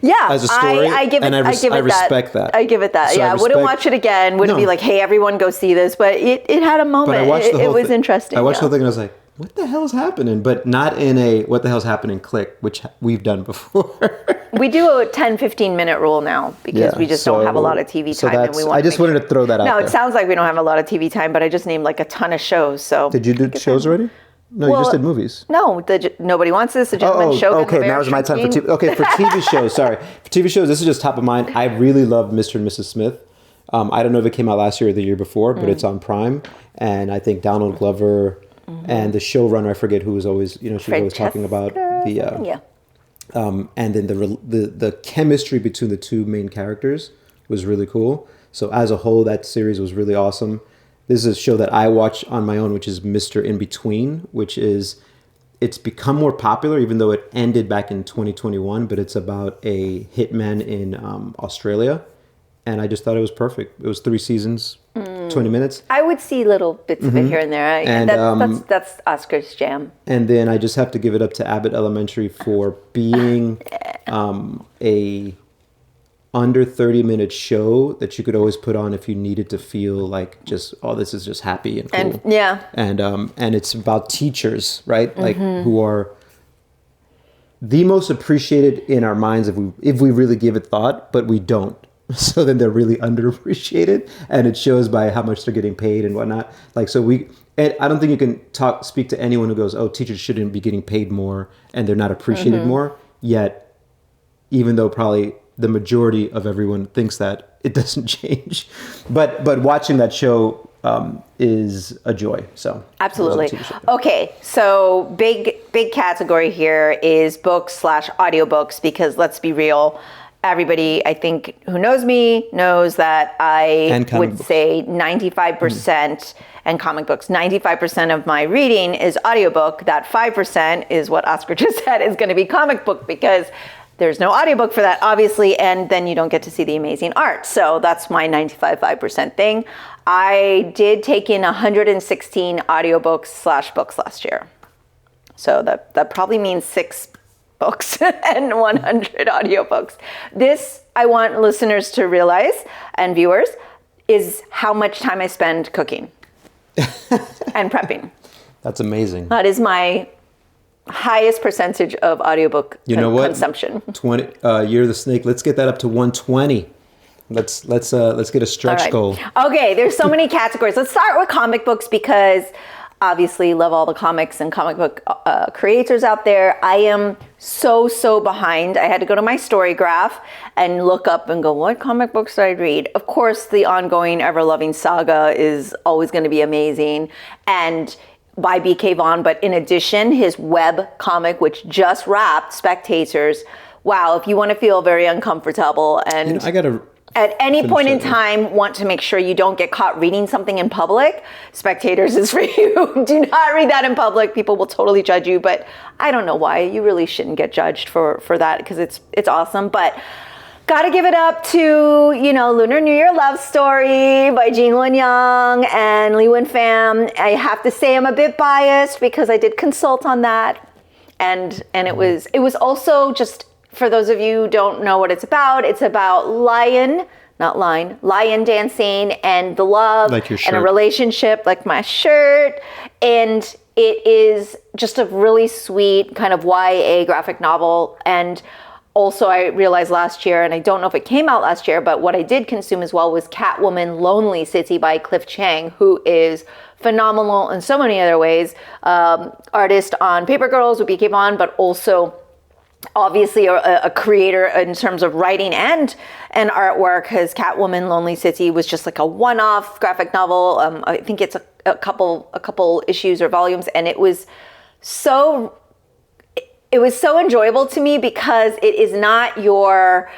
Yeah, as a story, I give it. I respect that. I give it that. So I wouldn't watch it again. Wouldn't be like, hey, everyone go see this. But it had a moment. But I watched it was interesting. I watched the whole thing and I was like, what the hell is happening? But not in a what the hell's happening click, which we've done before. We do a 10-15 minute rule now because we just don't have a lot of TV time. And we want I just wanted to throw that out there. No, it sounds like we don't have a lot of TV time, but I just named like a ton of shows. So did you do shows already? No, you just did movies. No, Nobody Wants This, the Gentleman's Show. Okay, now is my time for TV. Okay, for TV shows, sorry. For TV shows, this is just top of mind. I really love Mr. and Mrs. Smith. I don't know if it came out last year or the year before, but it's on Prime. And I think Donald Glover and the showrunner, I forget who was always, she was always talking about the... and then the chemistry between the two main characters was really cool. So as a whole, that series was really awesome. This is a show that I watch on my own, which is Mr. In Between, it's become more popular, even though it ended back in 2021, but it's about a hitman in Australia. And I just thought it was perfect. It was 3 seasons, 20 minutes. I would see little bits of it here and there. And that's Oscar's jam. And then I just have to give it up to Abbott Elementary for being a under 30-minute show that you could always put on if you needed to feel like just, this is just happy and cool. And it's about teachers, right? Like who are the most appreciated in our minds if we really give it thought, but we don't. So then they're really underappreciated, and it shows by how much they're getting paid and whatnot. Like, and I don't think you can speak to anyone who goes, teachers shouldn't be getting paid more and they're not appreciated more. Yet, even though probably the majority of everyone thinks that, it doesn't change. But watching that show is a joy. So absolutely. Okay, so big category here is books/audiobooks, because let's be real. Everybody, I think, who knows me knows that I would say 95% and comic books, 95% of my reading is audiobook. That 5% is what Oscar just said is going to be comic book, because there's no audiobook for that, obviously, and then you don't get to see the amazing art. So that's my 95% thing. I did take in 116 audiobooks/books last year. So that probably means 6 books and 100 audiobooks. This, I want listeners to realize, and viewers, is how much time I spend cooking and prepping. That's amazing. That is my highest percentage of audiobook consumption. 20 Year of the Snake. Let's get that up to 120. Let's get a stretch goal. Okay, there's so many categories. Let's start with comic books, because obviously love all the comics and comic book creators out there. I am so behind. I had to go to my story graph and look up and go, what comic books did I read? Of course, the ongoing ever-loving saga is always going to be amazing, and by B.K. Vaughan. But in addition, his web comic, which just wrapped, Spectators. Wow, if you want to feel very uncomfortable and at any point in time want to make sure you don't get caught reading something in public, Spectators is for you. Do not read that in public. People will totally judge you, but I don't know why. You really shouldn't get judged for that, because it's awesome. But gotta give it up to, Lunar New Year Love Story by Jean Luen Yang and Li Wen Pham. I have to say I'm a bit biased because I did consult on that. And it was also, just for those of you who don't know what it's about lion dancing and the love, like your shirt, and a relationship, like my shirt. And it is just a really sweet kind of YA graphic novel. And also, I realized last year, and I don't know if it came out last year, but what I did consume as well was Catwoman Lonely City by Cliff Chiang, who is phenomenal in so many other ways. Artist on Paper Girls with B.K. Vaughan, but also obviously a creator in terms of writing and artwork. His Catwoman Lonely City was just like a one-off graphic novel. I think it's a couple issues or volumes, and it was so enjoyable to me, because it is not your,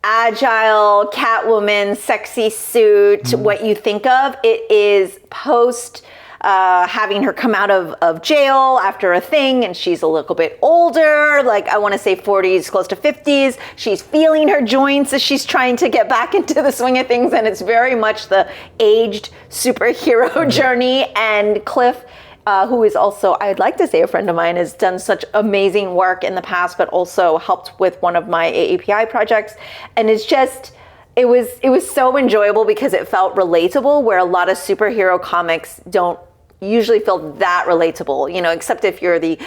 agile Catwoman, sexy suit, what you think of. It is post having her come out of jail after a thing, and she's a little bit older, like I want to say 40s, close to 50s. She's feeling her joints as she's trying to get back into the swing of things, and it's very much the aged superhero journey. And Cliff, who is also, I'd like to say a friend of mine, has done such amazing work in the past, but also helped with one of my AAPI projects. And it's just, it was so enjoyable because it felt relatable, where a lot of superhero comics don't usually feel that relatable, you know, except if you're the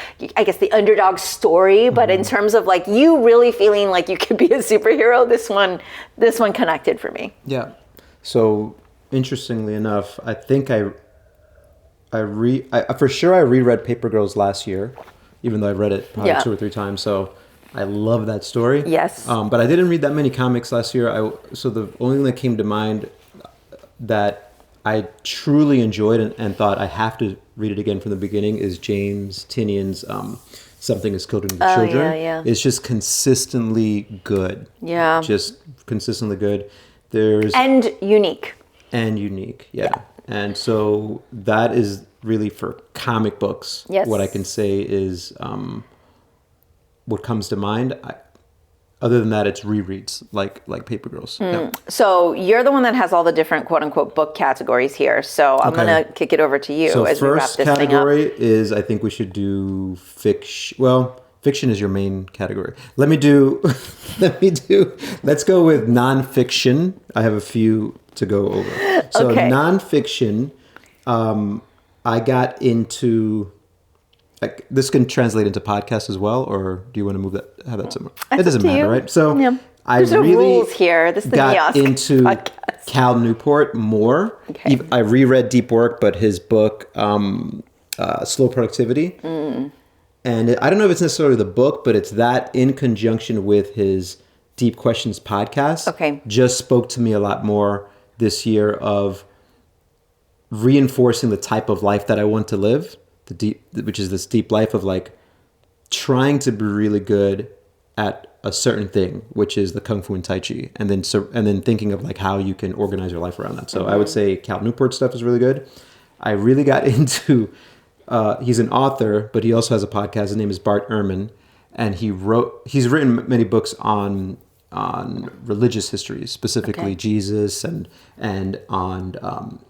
underdog story. But in terms of like you really feeling like you could be a superhero, this one connected for me. Yeah. So interestingly enough, I think I for sure I reread Paper Girls last year, even though I read it probably 2 or 3 times. So I love that story. Yes. But I didn't read that many comics last year. So the only thing that came to mind that I truly enjoyed and thought I have to read it again from the beginning is James Tynion's Something is Killing the Children. Yeah. It's just consistently good. Yeah. Just consistently good. And unique. Yeah. And so that is really for comic books. Yes. What I can say is what comes to mind. Other than that, it's rereads like Paper Girls. Yeah. So you're the one that has all the different quote unquote book categories here. So I'm going to kick it over to you so as we wrap this thing up. First category is, I think we should do fiction. Well, fiction is your main category. Let's go with nonfiction. I have a few to go over. So nonfiction, I got into, like, this can translate into podcast as well, or do you want to have that somewhere? It doesn't matter, right? So There's no rules here. This is the got MiOsc into podcast. Cal Newport more. Okay. I reread Deep Work, but his book, Slow Productivity. And I don't know if it's necessarily the book, but it's that in conjunction with his Deep Questions podcast. Okay. Just spoke to me a lot more this year of reinforcing the type of life that I want to live, which is this deep life of like trying to be really good at a certain thing, which is the Kung Fu and Tai Chi, and then thinking of like how you can organize your life around that. So I would say Cal Newport stuff is really good. I really got into, he's an author, but he also has a podcast. His name is Bart Ehrman, and he's written many books on religious histories, specifically Jesus and on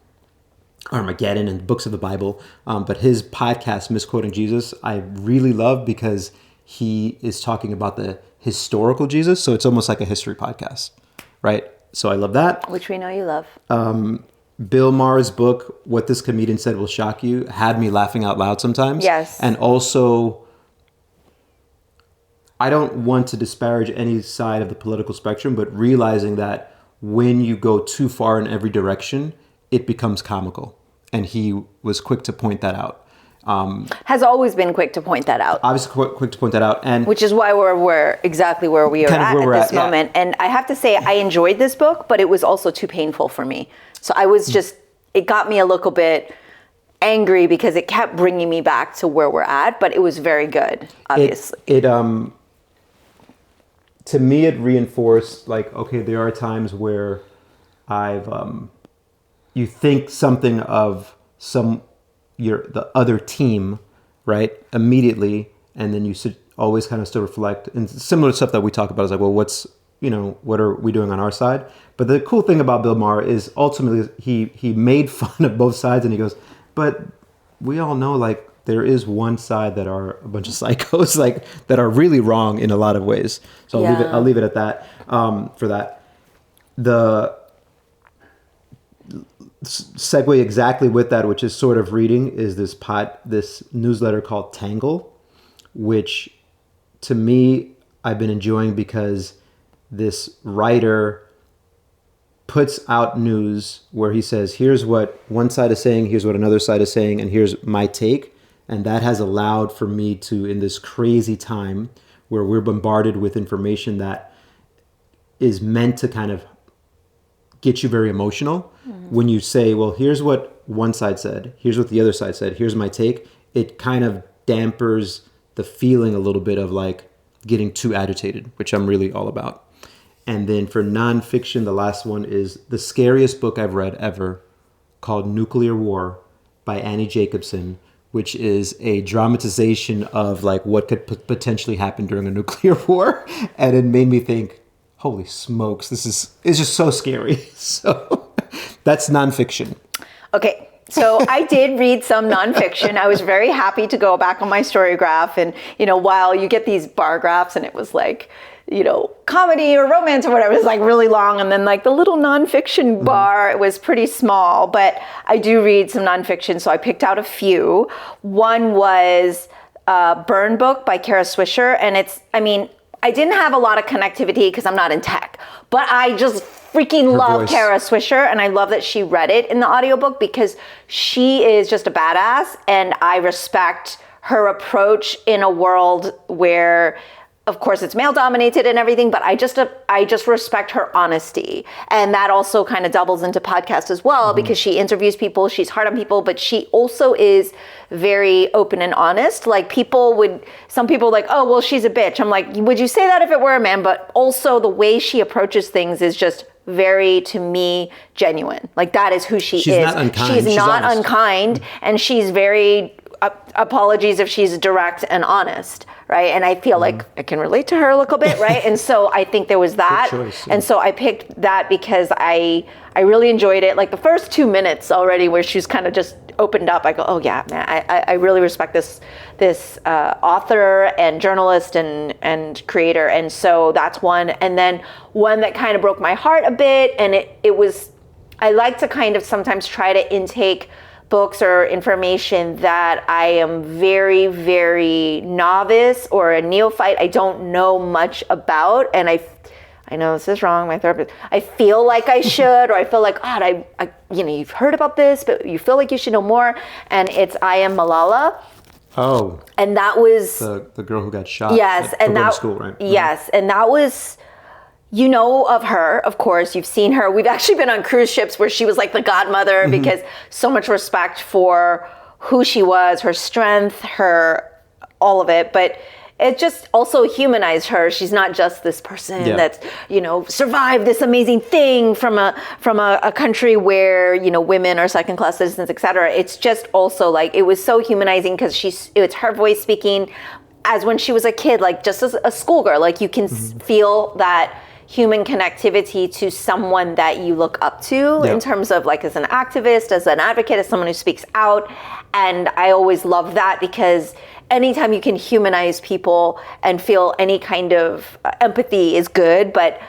Armageddon and books of the Bible. But his podcast, Misquoting Jesus, I really love because he is talking about the historical Jesus. So it's almost like a history podcast, right? So I love that. Which we know you love. Bill Maher's book, What This Comedian Said Will Shock You, had me laughing out loud sometimes. Yes. And also, I don't want to disparage any side of the political spectrum, but realizing that when you go too far in every direction, it becomes comical. And he was quick to point that out. Has always been quick to point that out. Obviously quick to point that out. And which is why we're exactly where we are at this moment. And I have to say, I enjoyed this book, but it was also too painful for me. So I was it got me a little bit angry because it kept bringing me back to where we're at, but it was very good, obviously. To me, it reinforced, like, okay, there are times where you think something of the other team, right, immediately, and then you should always kind of still reflect. And similar stuff that we talk about is like, well, what are we doing on our side? But the cool thing about Bill Maher is ultimately he made fun of both sides, and he goes, but we all know, like, there is one side that are a bunch of psychos, like, that are really wrong in a lot of ways. So I'll leave it at that. For that, the segue exactly with that, which is sort of reading, is this newsletter called Tangle, which to me I've been enjoying because this writer puts out news where he says, here's what one side is saying, here's what another side is saying, and here's my take. And that has allowed for me to, in this crazy time where we're bombarded with information that is meant to kind of get you very emotional, when you say, well, here's what one side said, here's what the other side said, here's my take, it kind of dampers the feeling a little bit of like getting too agitated, which I'm really all about. And then for nonfiction, the last one is the scariest book I've read ever, called Nuclear War by Annie Jacobsen, which is a dramatization of like what could potentially happen during a nuclear war. And it made me think, holy smokes, it's just so scary. So that's nonfiction. Okay. So I did read some nonfiction. I was very happy to go back on my story graph. And, while you get these bar graphs and it was like, comedy or romance or whatever, it was like really long. And then like the little nonfiction bar, it was pretty small. But I do read some nonfiction. So I picked out a few. One was Burn Book by Kara Swisher. And I didn't have a lot of connectivity because I'm not in tech. But I just freaking love Kara Swisher, and I love that she read it in the audiobook because she is just a badass, and I respect her approach in a world where, of course, it's male dominated and everything, but I just respect her honesty. And that also kind of doubles into podcast as well, because she interviews people, she's hard on people, but she also is very open and honest. Like some people like, oh, well, she's a bitch. I'm like, would you say that if it were a man? But also the way she approaches things is just very, to me, genuine. Like that is who she's not unkind. She's not unkind, and she's very, apologies if she's direct and honest, right? And I feel like I can relate to her a little bit, right? And so I think there was that. Good choice, yeah. And so I picked that because I really enjoyed it. Like the first 2 minutes already where she's kind of just opened up, I go, oh yeah, man, I really respect this author and journalist and creator. And so that's one. And then one that kind of broke my heart a bit. And it was, I like to kind of sometimes try to intake books or information that I am very, very novice or a neophyte. I don't know much about. And I know this is wrong, my therapist. I feel like I should, or I feel like, God, I you've heard about this, but you feel like you should know more. And it's I Am Malala. Oh. And that was the girl who got shot. Yes, and that school, right? Yes, and that was, of her, of course. You've seen her. We've actually been on cruise ships where she was like the godmother, because so much respect for who she was, her strength, all of it. But it just also humanized her. She's not just this person that's, survived this amazing thing from a country where, women are second-class citizens, et cetera. It's just also like, it was so humanizing because it's her voice speaking as when she was a kid, like just as a schoolgirl. Like you can feel that human connectivity to someone that you look up to in terms of like as an activist, as an advocate, as someone who speaks out. And I always love that because anytime you can humanize people and feel any kind of empathy is good, but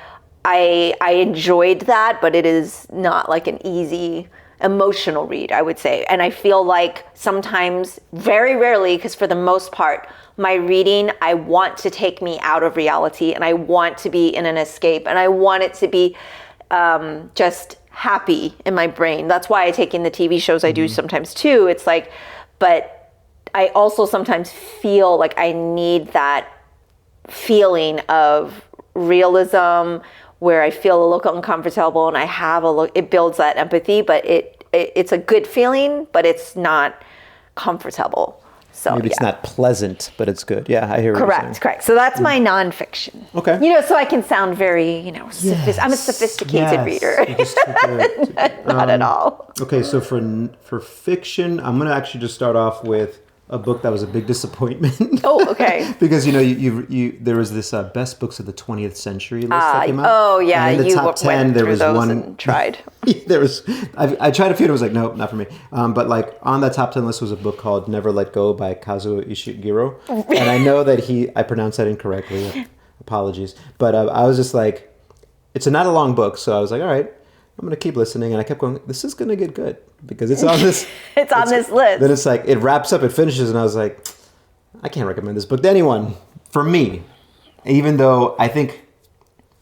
I enjoyed that, but it is not like an easy emotional read, I would say. And I feel like sometimes, very rarely, because for the most part, my reading, I want to take me out of reality, and I want to be in an escape, and I want it to be just happy in my brain. That's why I take in the TV shows I do sometimes too. It's like, but I also sometimes feel like I need that feeling of realism where I feel a little uncomfortable and I have it builds that empathy, but it's a good feeling, but it's not comfortable. So maybe it's not pleasant, but it's good. Yeah, I hear what you're saying. Correct. So that's my nonfiction. Okay. So I can sound very, I'm a sophisticated reader. Not at all. Okay, so for fiction, I'm going to actually just start off with a book that was a big disappointment. Oh, okay. Because there was this best books of the 20th century list that came out. Oh yeah, and in the top 10 there was one. And tried. There was. I tried a few. And it was like, nope, not for me. But like on that top 10 list was a book called Never Let Go by Kazuo Ishiguro, and I know that I pronounced that incorrectly. Apologies, but I was just like, it's not a long book, so I was like, all right, I'm gonna keep listening, and I kept going. This is gonna get good because it's on this. It's on this list. Then it's like it wraps up, it finishes, and I was like, I can't recommend this book to anyone. For me, even though I think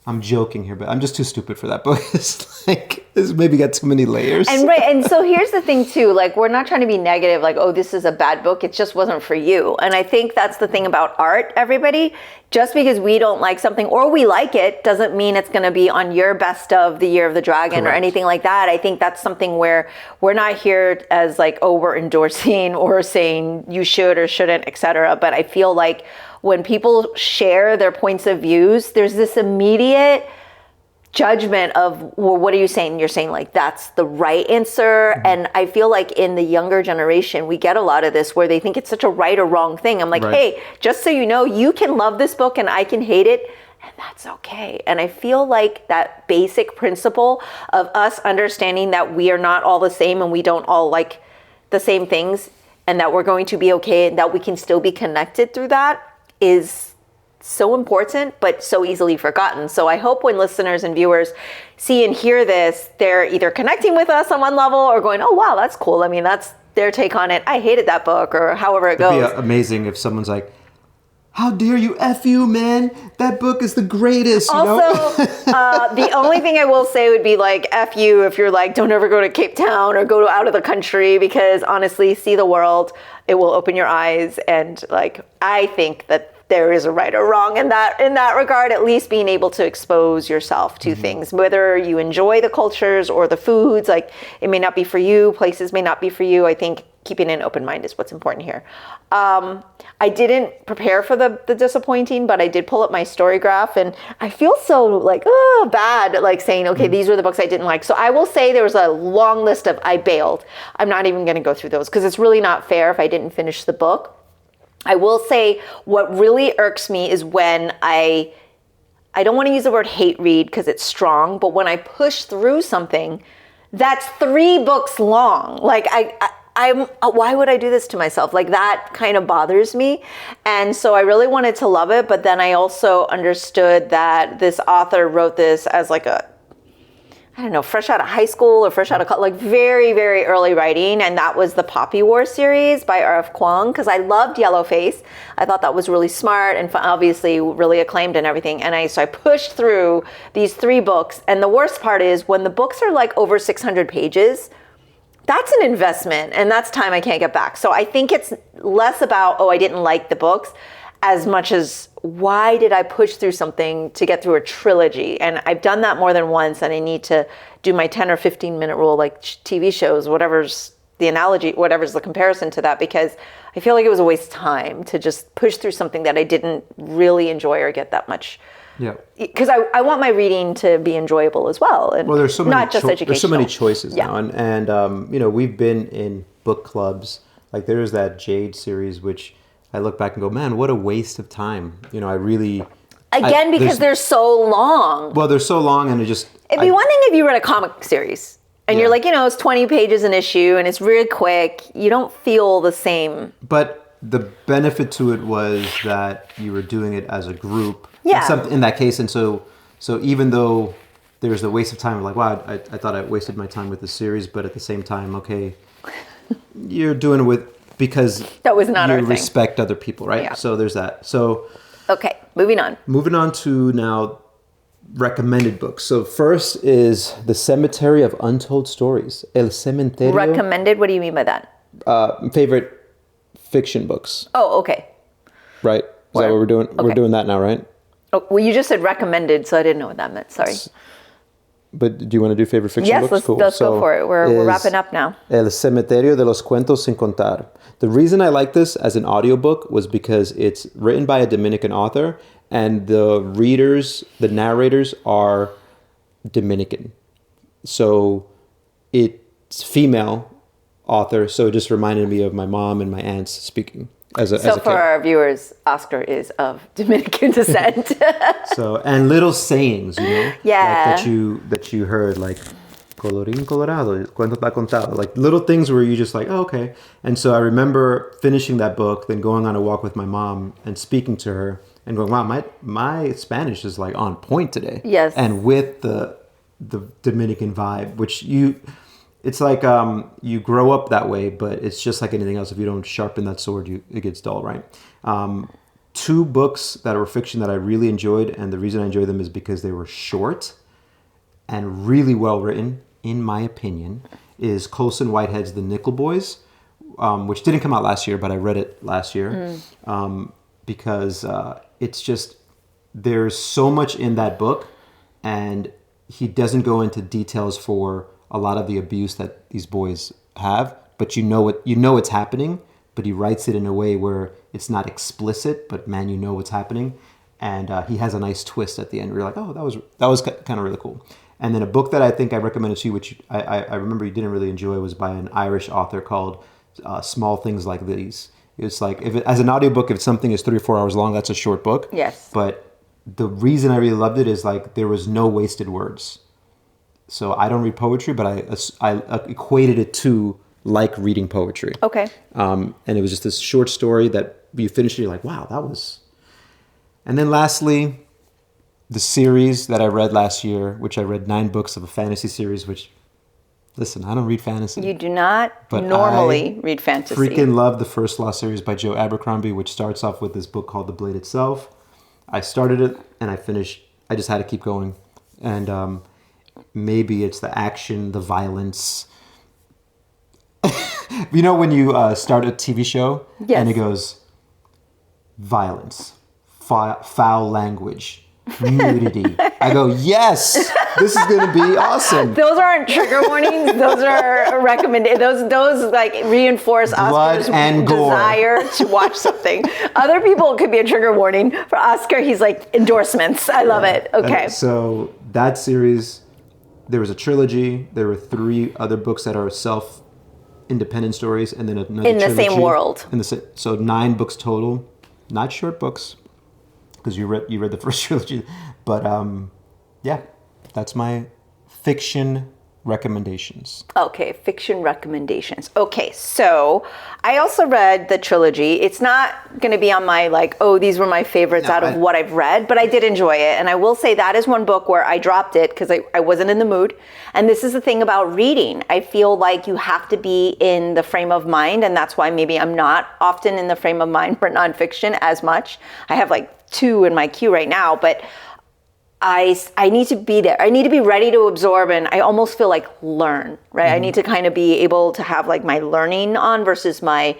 I'm joking here, but I'm just too stupid for that book. It's like it's maybe got too many layers. And so here's the thing too. Like we're not trying to be negative. Like this is a bad book. It just wasn't for you. And I think that's the thing about art. Everybody. Just because we don't like something or we like it doesn't mean it's going to be on your best of the Year of the Dragon or anything like that. I think that's something where we're not here as like, oh, we're endorsing or saying you should or shouldn't, etc. But I feel like when people share their points of views, there's this immediate judgment of, well, what are you saying? You're saying like that's the right answer. And I feel like in the younger generation, we get a lot of this where they think it's such a right or wrong thing. I'm like, hey, just so you know, you can love this book and I can hate it. And that's okay. And I feel like that basic principle of us understanding that we are not all the same and we don't all like the same things and that we're going to be okay and that we can still be connected through that is so important, but so easily forgotten. So I hope when listeners and viewers see and hear this, they're either connecting with us on one level or going, oh, wow, that's cool. I mean, that's their take on it. I hated that book, or however it goes. It'd be amazing if someone's like, how dare you, F you, man. That book is the greatest, you know? The only thing I will say would be like, F you if you're like, don't ever go to Cape Town or go out of the country, because honestly, see the world. It will open your eyes. And like, I think that there is a right or wrong in that regard, at least being able to expose yourself to things, whether you enjoy the cultures or the foods, like it may not be for you, places may not be for you. I think keeping an open mind is what's important here. I didn't prepare for the disappointing, but I did pull up my story graph and I feel so like, bad, like saying, okay, these were the books I didn't like. So I will say there was a long list of I bailed. I'm not even going to go through those because it's really not fair if I didn't finish the book. I will say what really irks me is when I don't want to use the word hate read because it's strong, but when I push through something that's 3 books long, like I'm why would I do this to myself? Like that kind of bothers me. And so I really wanted to love it, but then I also understood that this author wrote this as like a, I don't know, fresh out of high school or fresh out of college, like very, very early writing. And that was the Poppy War series by R.F. Kuang, because I loved Yellowface. I thought that was really smart and obviously really acclaimed and everything. And so I pushed through these 3 books. And the worst part is when the books are like over 600 pages, that's an investment and that's time I can't get back. So I think it's less about, oh, I didn't like the books, as much as why did I push through something to get through a trilogy? And I've done that more than once, and I need to do my 10 or 15 minute rule, like TV shows, whatever's the analogy, whatever's the comparison to that, because I feel like it was a waste of time to just push through something that I didn't really enjoy or get that much. Yeah. Because I want my reading to be enjoyable as well. And there's so many not just educational. There's so many choices now. And you know, we've been in book clubs. Like there's that Jade series, which I look back and go, man, what a waste of time. You know, I really... Again, because they're so long. Well, they're so long and it just... It'd be one thing if you read a comic series and you're like, you know, it's 20 pages an issue and it's really quick. You don't feel the same. But the benefit to it was that you were doing it as a group. Yeah. In that case. And so even though there's the waste of time, like, wow, I thought I wasted my time with the series, but at the same time, okay, you're doing it with... Because that was not you our thing. Respect other people, right? Yeah. So there's that. So okay, moving on. Moving on to now recommended books. So first is The Cemetery of Untold Stories. El Cementerio. Recommended? What do you mean by that? Favorite fiction books. Oh, okay. Right? Is that what we're doing? Okay. We're doing that now, right? Oh, well, you just said recommended, so I didn't know what that meant. Sorry. But do you want to do favorite fiction yes, books? Yes, let's go for it. We're wrapping up now. El Cementerio de los Cuentos Sin Contar. The reason I like this as an audiobook was because it's written by a Dominican author and the readers, the narrators are Dominican. So it's female author, so it just reminded me of my mom and my aunts speaking. As a for our viewers, Oscar is of Dominican descent. And little sayings, you know, yeah, like that you heard, like colorín colorado, cuento está contado, like little things where you just like, oh, okay. And so I remember finishing that book, then going on a walk with my mom and speaking to her and going, wow, my Spanish is like on point today. Yes, and with the Dominican vibe, which it's like you grow up that way, but it's just like anything else. If you don't sharpen that sword, it gets dull, right? 2 books that were fiction that I really enjoyed, and the reason I enjoyed them is because they were short and really well written, in my opinion, is Colson Whitehead's The Nickel Boys, which didn't come out last year, but I read it last year because it's just, there's so much in that book, and he doesn't go into details for a lot of the abuse that these boys have, but you know it's happening, but he writes it in a way where it's not explicit, but man, you know what's happening. and he has a nice twist at the end. We're like, oh, that was kind of really cool. And then a book that I think I recommended to you, which I remember you didn't really enjoy, was by an Irish author called Small Things Like These. It's like, as an audiobook, if something is 3 or 4 hours long, that's a short book. Yes. But the reason I really loved it is like there was no wasted words. So I don't read poetry, but I equated it to like reading poetry. Okay. And it was just this short story that you finish it, you're like, wow, that was... And then lastly, the series that I read last year, which I read 9 books of a fantasy series, which, listen, I don't read fantasy. You do not normally read fantasy. Freaking love the First Law series by Joe Abercrombie, which starts off with this book called The Blade Itself. I started it and I finished. I just had to keep going. And maybe it's the action, the violence. You know when you start a TV show and it goes, violence, foul language, nudity. I go, yes, this is going to be awesome. Those aren't trigger warnings. Those are recommended. Those like reinforce Oscar's desire to watch something. Other people, it could be a trigger warning. For Oscar, he's like endorsements. I love it. Okay. So that series, there was a trilogy. There were 3 other books that are self-independent stories, and then another in the trilogy. same world. So 9 books total, not short books. Because you read the first trilogy, but yeah, that's my fiction recommendations. Okay, fiction recommendations. Okay, so I also read the trilogy. It's not going to be on my like, oh, these were my favorites out of what I've read, but I did enjoy it. And I will say that is one book where I dropped it because I wasn't in the mood. And this is the thing about reading. I feel like you have to be in the frame of mind, and that's why maybe I'm not often in the frame of mind for nonfiction as much. I have like 2 in my queue right now, but I need to be there. I need to be ready to absorb, and I almost feel like learn, right? Mm-hmm. I need to kind of be able to have like my learning on versus my,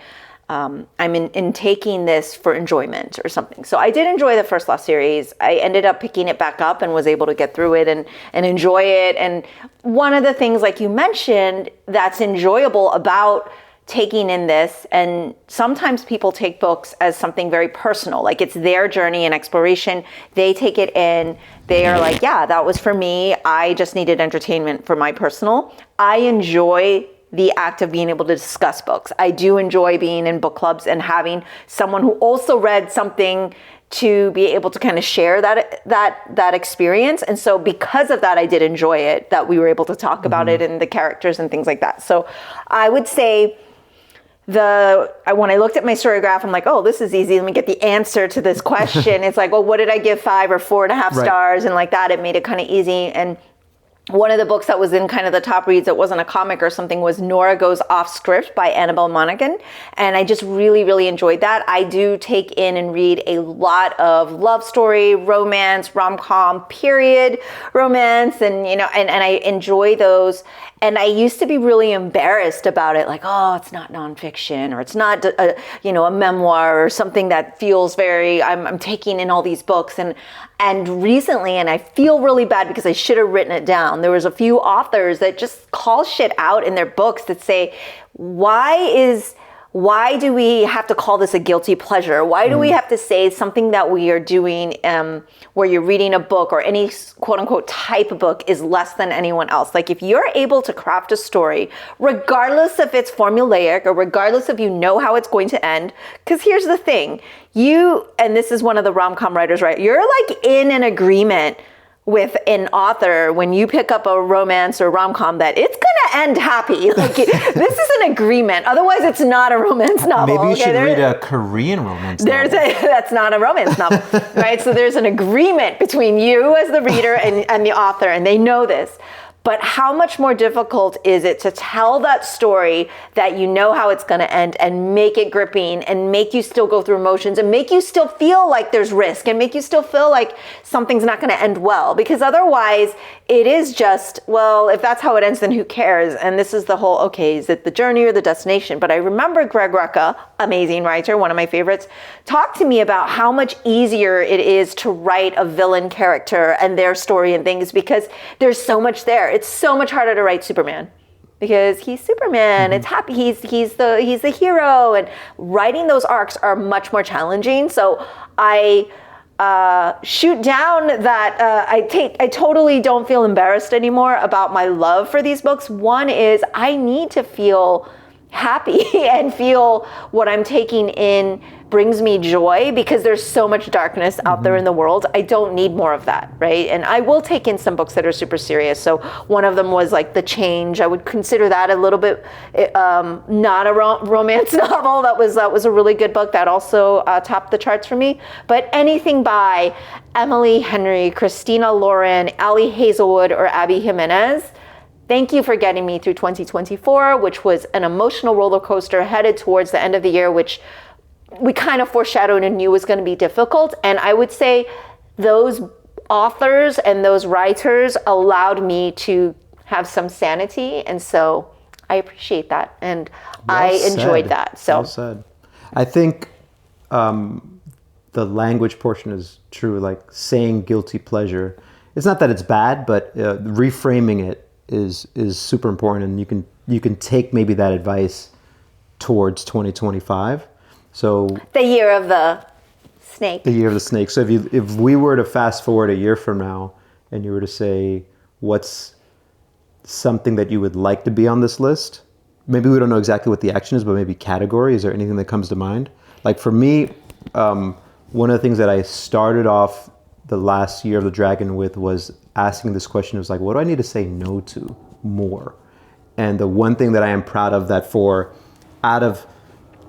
I'm in taking this for enjoyment or something. So I did enjoy the First Law series. I ended up picking it back up and was able to get through it and enjoy it. And one of the things, like you mentioned, that's enjoyable about taking in this, and sometimes people take books as something very personal, like it's their journey and exploration. They take it in, they are like, yeah, that was for me. I just needed entertainment for my personal. I enjoy the act of being able to discuss books. I do enjoy being in book clubs and having someone who also read something to be able to kind of share that experience. And so because of that, I did enjoy it, that we were able to talk about it and the characters and things like that. So I would say when I looked at my story graph, I'm like, oh, this is easy. Let me get the answer to this question. It's like, well, what did I give 5 or 4.5 stars? And like that, it made it kind of easy. And one of the books that was in kind of the top reads, it wasn't a comic or something, was Nora Goes Off Script by Annabelle Monaghan. And I just really, really enjoyed that. I do take in and read a lot of love story, romance, rom-com, period romance. And, and I enjoy those. And I used to be really embarrassed about it, like, oh, it's not nonfiction, or it's not, a memoir, or something that feels very, I'm taking in all these books. And recently, and I feel really bad because I should have written it down, there was a few authors that just call shit out in their books that say, why do we have to call this a guilty pleasure? Why do we have to say something that we are doing where you're reading a book or any quote unquote type of book is less than anyone else? Like if you're able to craft a story, regardless if it's formulaic or regardless if you know how it's going to end, because here's the thing, and this is one of the rom-com writers, right? You're like in an agreement with an author when you pick up a romance or rom-com that it's going to end happy. Like this is an agreement. Otherwise, it's not a romance novel. Maybe you should read a Korean romance novel. That's not a romance novel, right? So there's an agreement between you as the reader and the author, and they know this. But how much more difficult is it to tell that story that you know how it's going to end and make it gripping and make you still go through emotions and make you still feel like there's risk and make you still feel like something's not going to end well? Because otherwise it is just, well, if that's how it ends, then who cares? And this is the whole, okay, is it the journey or the destination? But I remember Greg Rucka, amazing writer, one of my favorites, talked to me about how much easier it is to write a villain character and their story and things because there's so much there. It's so much harder to write Superman because he's Superman. It's happy. He's the hero, and writing those arcs are much more challenging. So I shoot down that I totally don't feel embarrassed anymore about my love for these books. One is I need to feel happy and feel what I'm taking in brings me joy, because there's so much darkness out there in the world. I don't need more of that, right? And I will take in some books that are super serious. So one of them was like The Change. I would consider that a little bit not a romance novel. That was a really good book that also topped the charts for me. But anything by Emily Henry, Christina Lauren, Ali Hazelwood, or Abby Jimenez, thank you for getting me through 2024, which was an emotional roller coaster headed towards the end of the year, which we kind of foreshadowed and knew was going to be difficult. And I would say those authors and those writers allowed me to have some sanity. And so I appreciate that. And I enjoyed that. So well said. I think the language portion is true, like saying guilty pleasure. It's not that it's bad, but reframing it is super important. And you can take maybe that advice towards 2025. So the year of the snake. The year of the snake. So if we were to fast forward a year from now and you were to say, what's something that you would like to be on this list? Maybe we don't know exactly what the action is, but maybe category. Is there anything that comes to mind? Like for me, one of the things that I started off the last year of the dragon with was asking this question. It was like, what do I need to say no to more? And the one thing that I am proud of, that for out of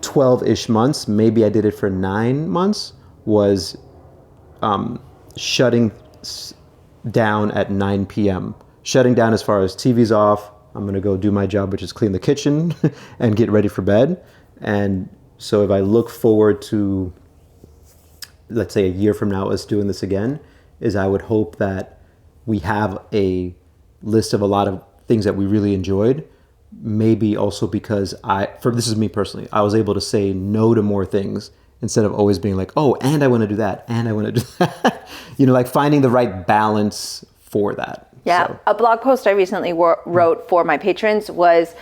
12-ish months, maybe I did it for 9 months, was shutting down at 9 p.m. Shutting down as far as TV's off. I'm going to go do my job, which is clean the kitchen and get ready for bed. And so if I look forward to, let's say a year from now, us doing this again, is I would hope that we have a list of a lot of things that we really enjoyed. Maybe also because this is me personally, I was able to say no to more things instead of always being like, oh, and I want to do that, and I want to do that. Like finding the right balance for that. Yeah, so. A blog post I recently wrote for my patrons was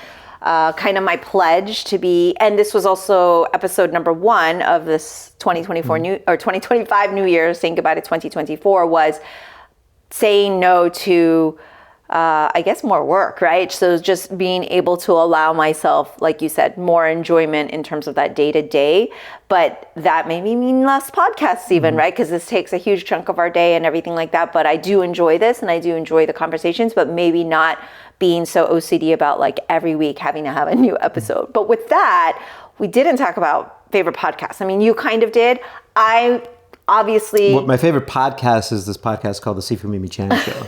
kind of my pledge to be, and this was also episode number 1 of this 2025 New Year, saying goodbye to 2024, was saying no to I guess more work, right? So just being able to allow myself, like you said, more enjoyment in terms of that day to day, but that maybe mean less podcasts even, right? Because this takes a huge chunk of our day and everything like that. But I do enjoy this and I do enjoy the conversations, but maybe not being so OCD about like every week having to have a new episode. But with that, we didn't talk about favorite podcasts. I mean, you kind of did. Obviously, my favorite podcast is this podcast called the Sifu Mimi Chan Show.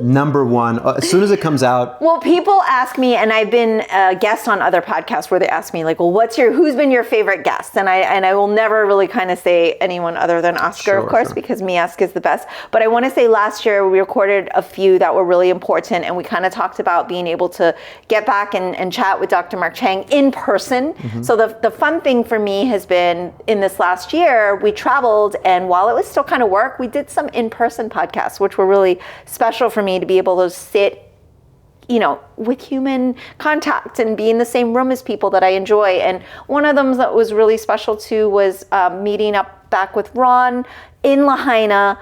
Number 1, as soon as it comes out. Well, people ask me, and I've been a guest on other podcasts where they ask me like, well, who's been your favorite guest? And I will never really kind of say anyone other than Oscar, of course, because MiOsc is the best. But I want to say last year we recorded a few that were really important, and we kind of talked about being able to get back and chat with Dr. Mark Chang in person. So the fun thing for me has been in this last year, we traveled, and while it was still kind of work, we did some in-person podcasts, which were really special for me to be able to sit, with human contact and be in the same room as people that I enjoy. And one of them that was really special too was meeting up back with Ron in Lahaina,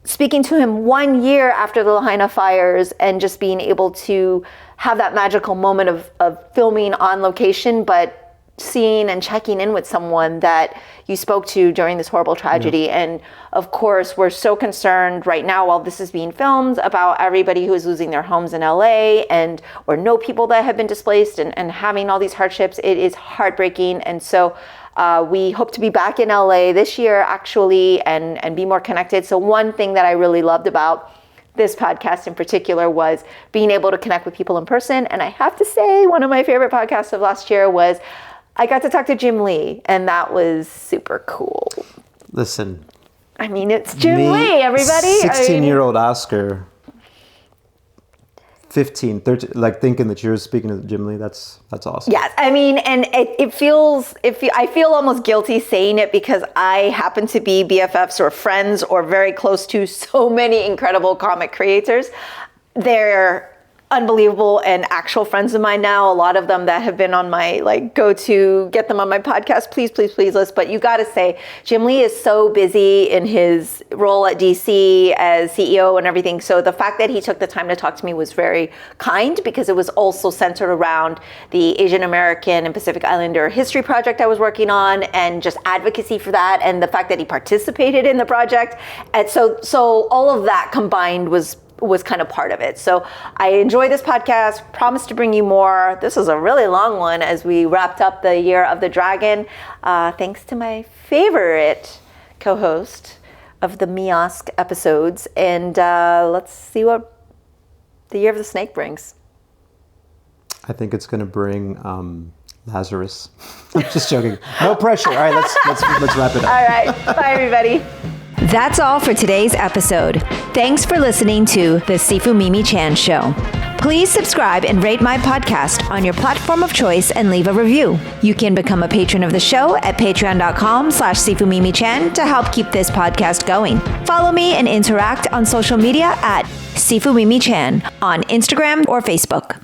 speaking to him 1 year after the Lahaina fires, and just being able to have that magical moment of filming on location, but seeing and checking in with someone that you spoke to during this horrible tragedy. And of course, we're so concerned right now while this is being filmed about everybody who is losing their homes in LA or know people that have been displaced and having all these hardships. It is heartbreaking. And so we hope to be back in LA this year actually and be more connected. So one thing that I really loved about this podcast in particular was being able to connect with people in person. And I have to say, one of my favorite podcasts of last year was I got to talk to Jim Lee, and that was super cool. Listen. I mean, it's Jim Lee, everybody. 16-year-old Oscar, 15, 13, like thinking that you're speaking to Jim Lee, that's awesome. Yes, I mean, and I feel almost guilty saying it because I happen to be BFFs or friends or very close to so many incredible comic creators. They're unbelievable and actual friends of mine now. A lot of them that have been on my go to get them on my podcast, please list. But you got to say, Jim Lee is so busy in his role at DC as CEO and everything. So the fact that he took the time to talk to me was very kind, because it was also centered around the Asian American and Pacific Islander history project I was working on, and just advocacy for that, and the fact that he participated in the project. And so all of that combined was kind of part of it. So I enjoy this podcast, promise to bring you more. This is a really long one as we wrapped up the Year of the Dragon. Thanks to my favorite co-host of the MiOsc episodes. And let's see what the Year of the Snake brings. I think it's going to bring Lazarus. I'm just joking. No pressure. All right, let's wrap it up. All right. Bye, everybody. That's all for today's episode. Thanks for listening to the Sifu Mimi Chan Show. Please subscribe and rate my podcast on your platform of choice and leave a review. You can become a patron of the show at patreon.com/SifuMimiChan to help keep this podcast going. Follow me and interact on social media at Sifu Mimi Chan on Instagram or Facebook.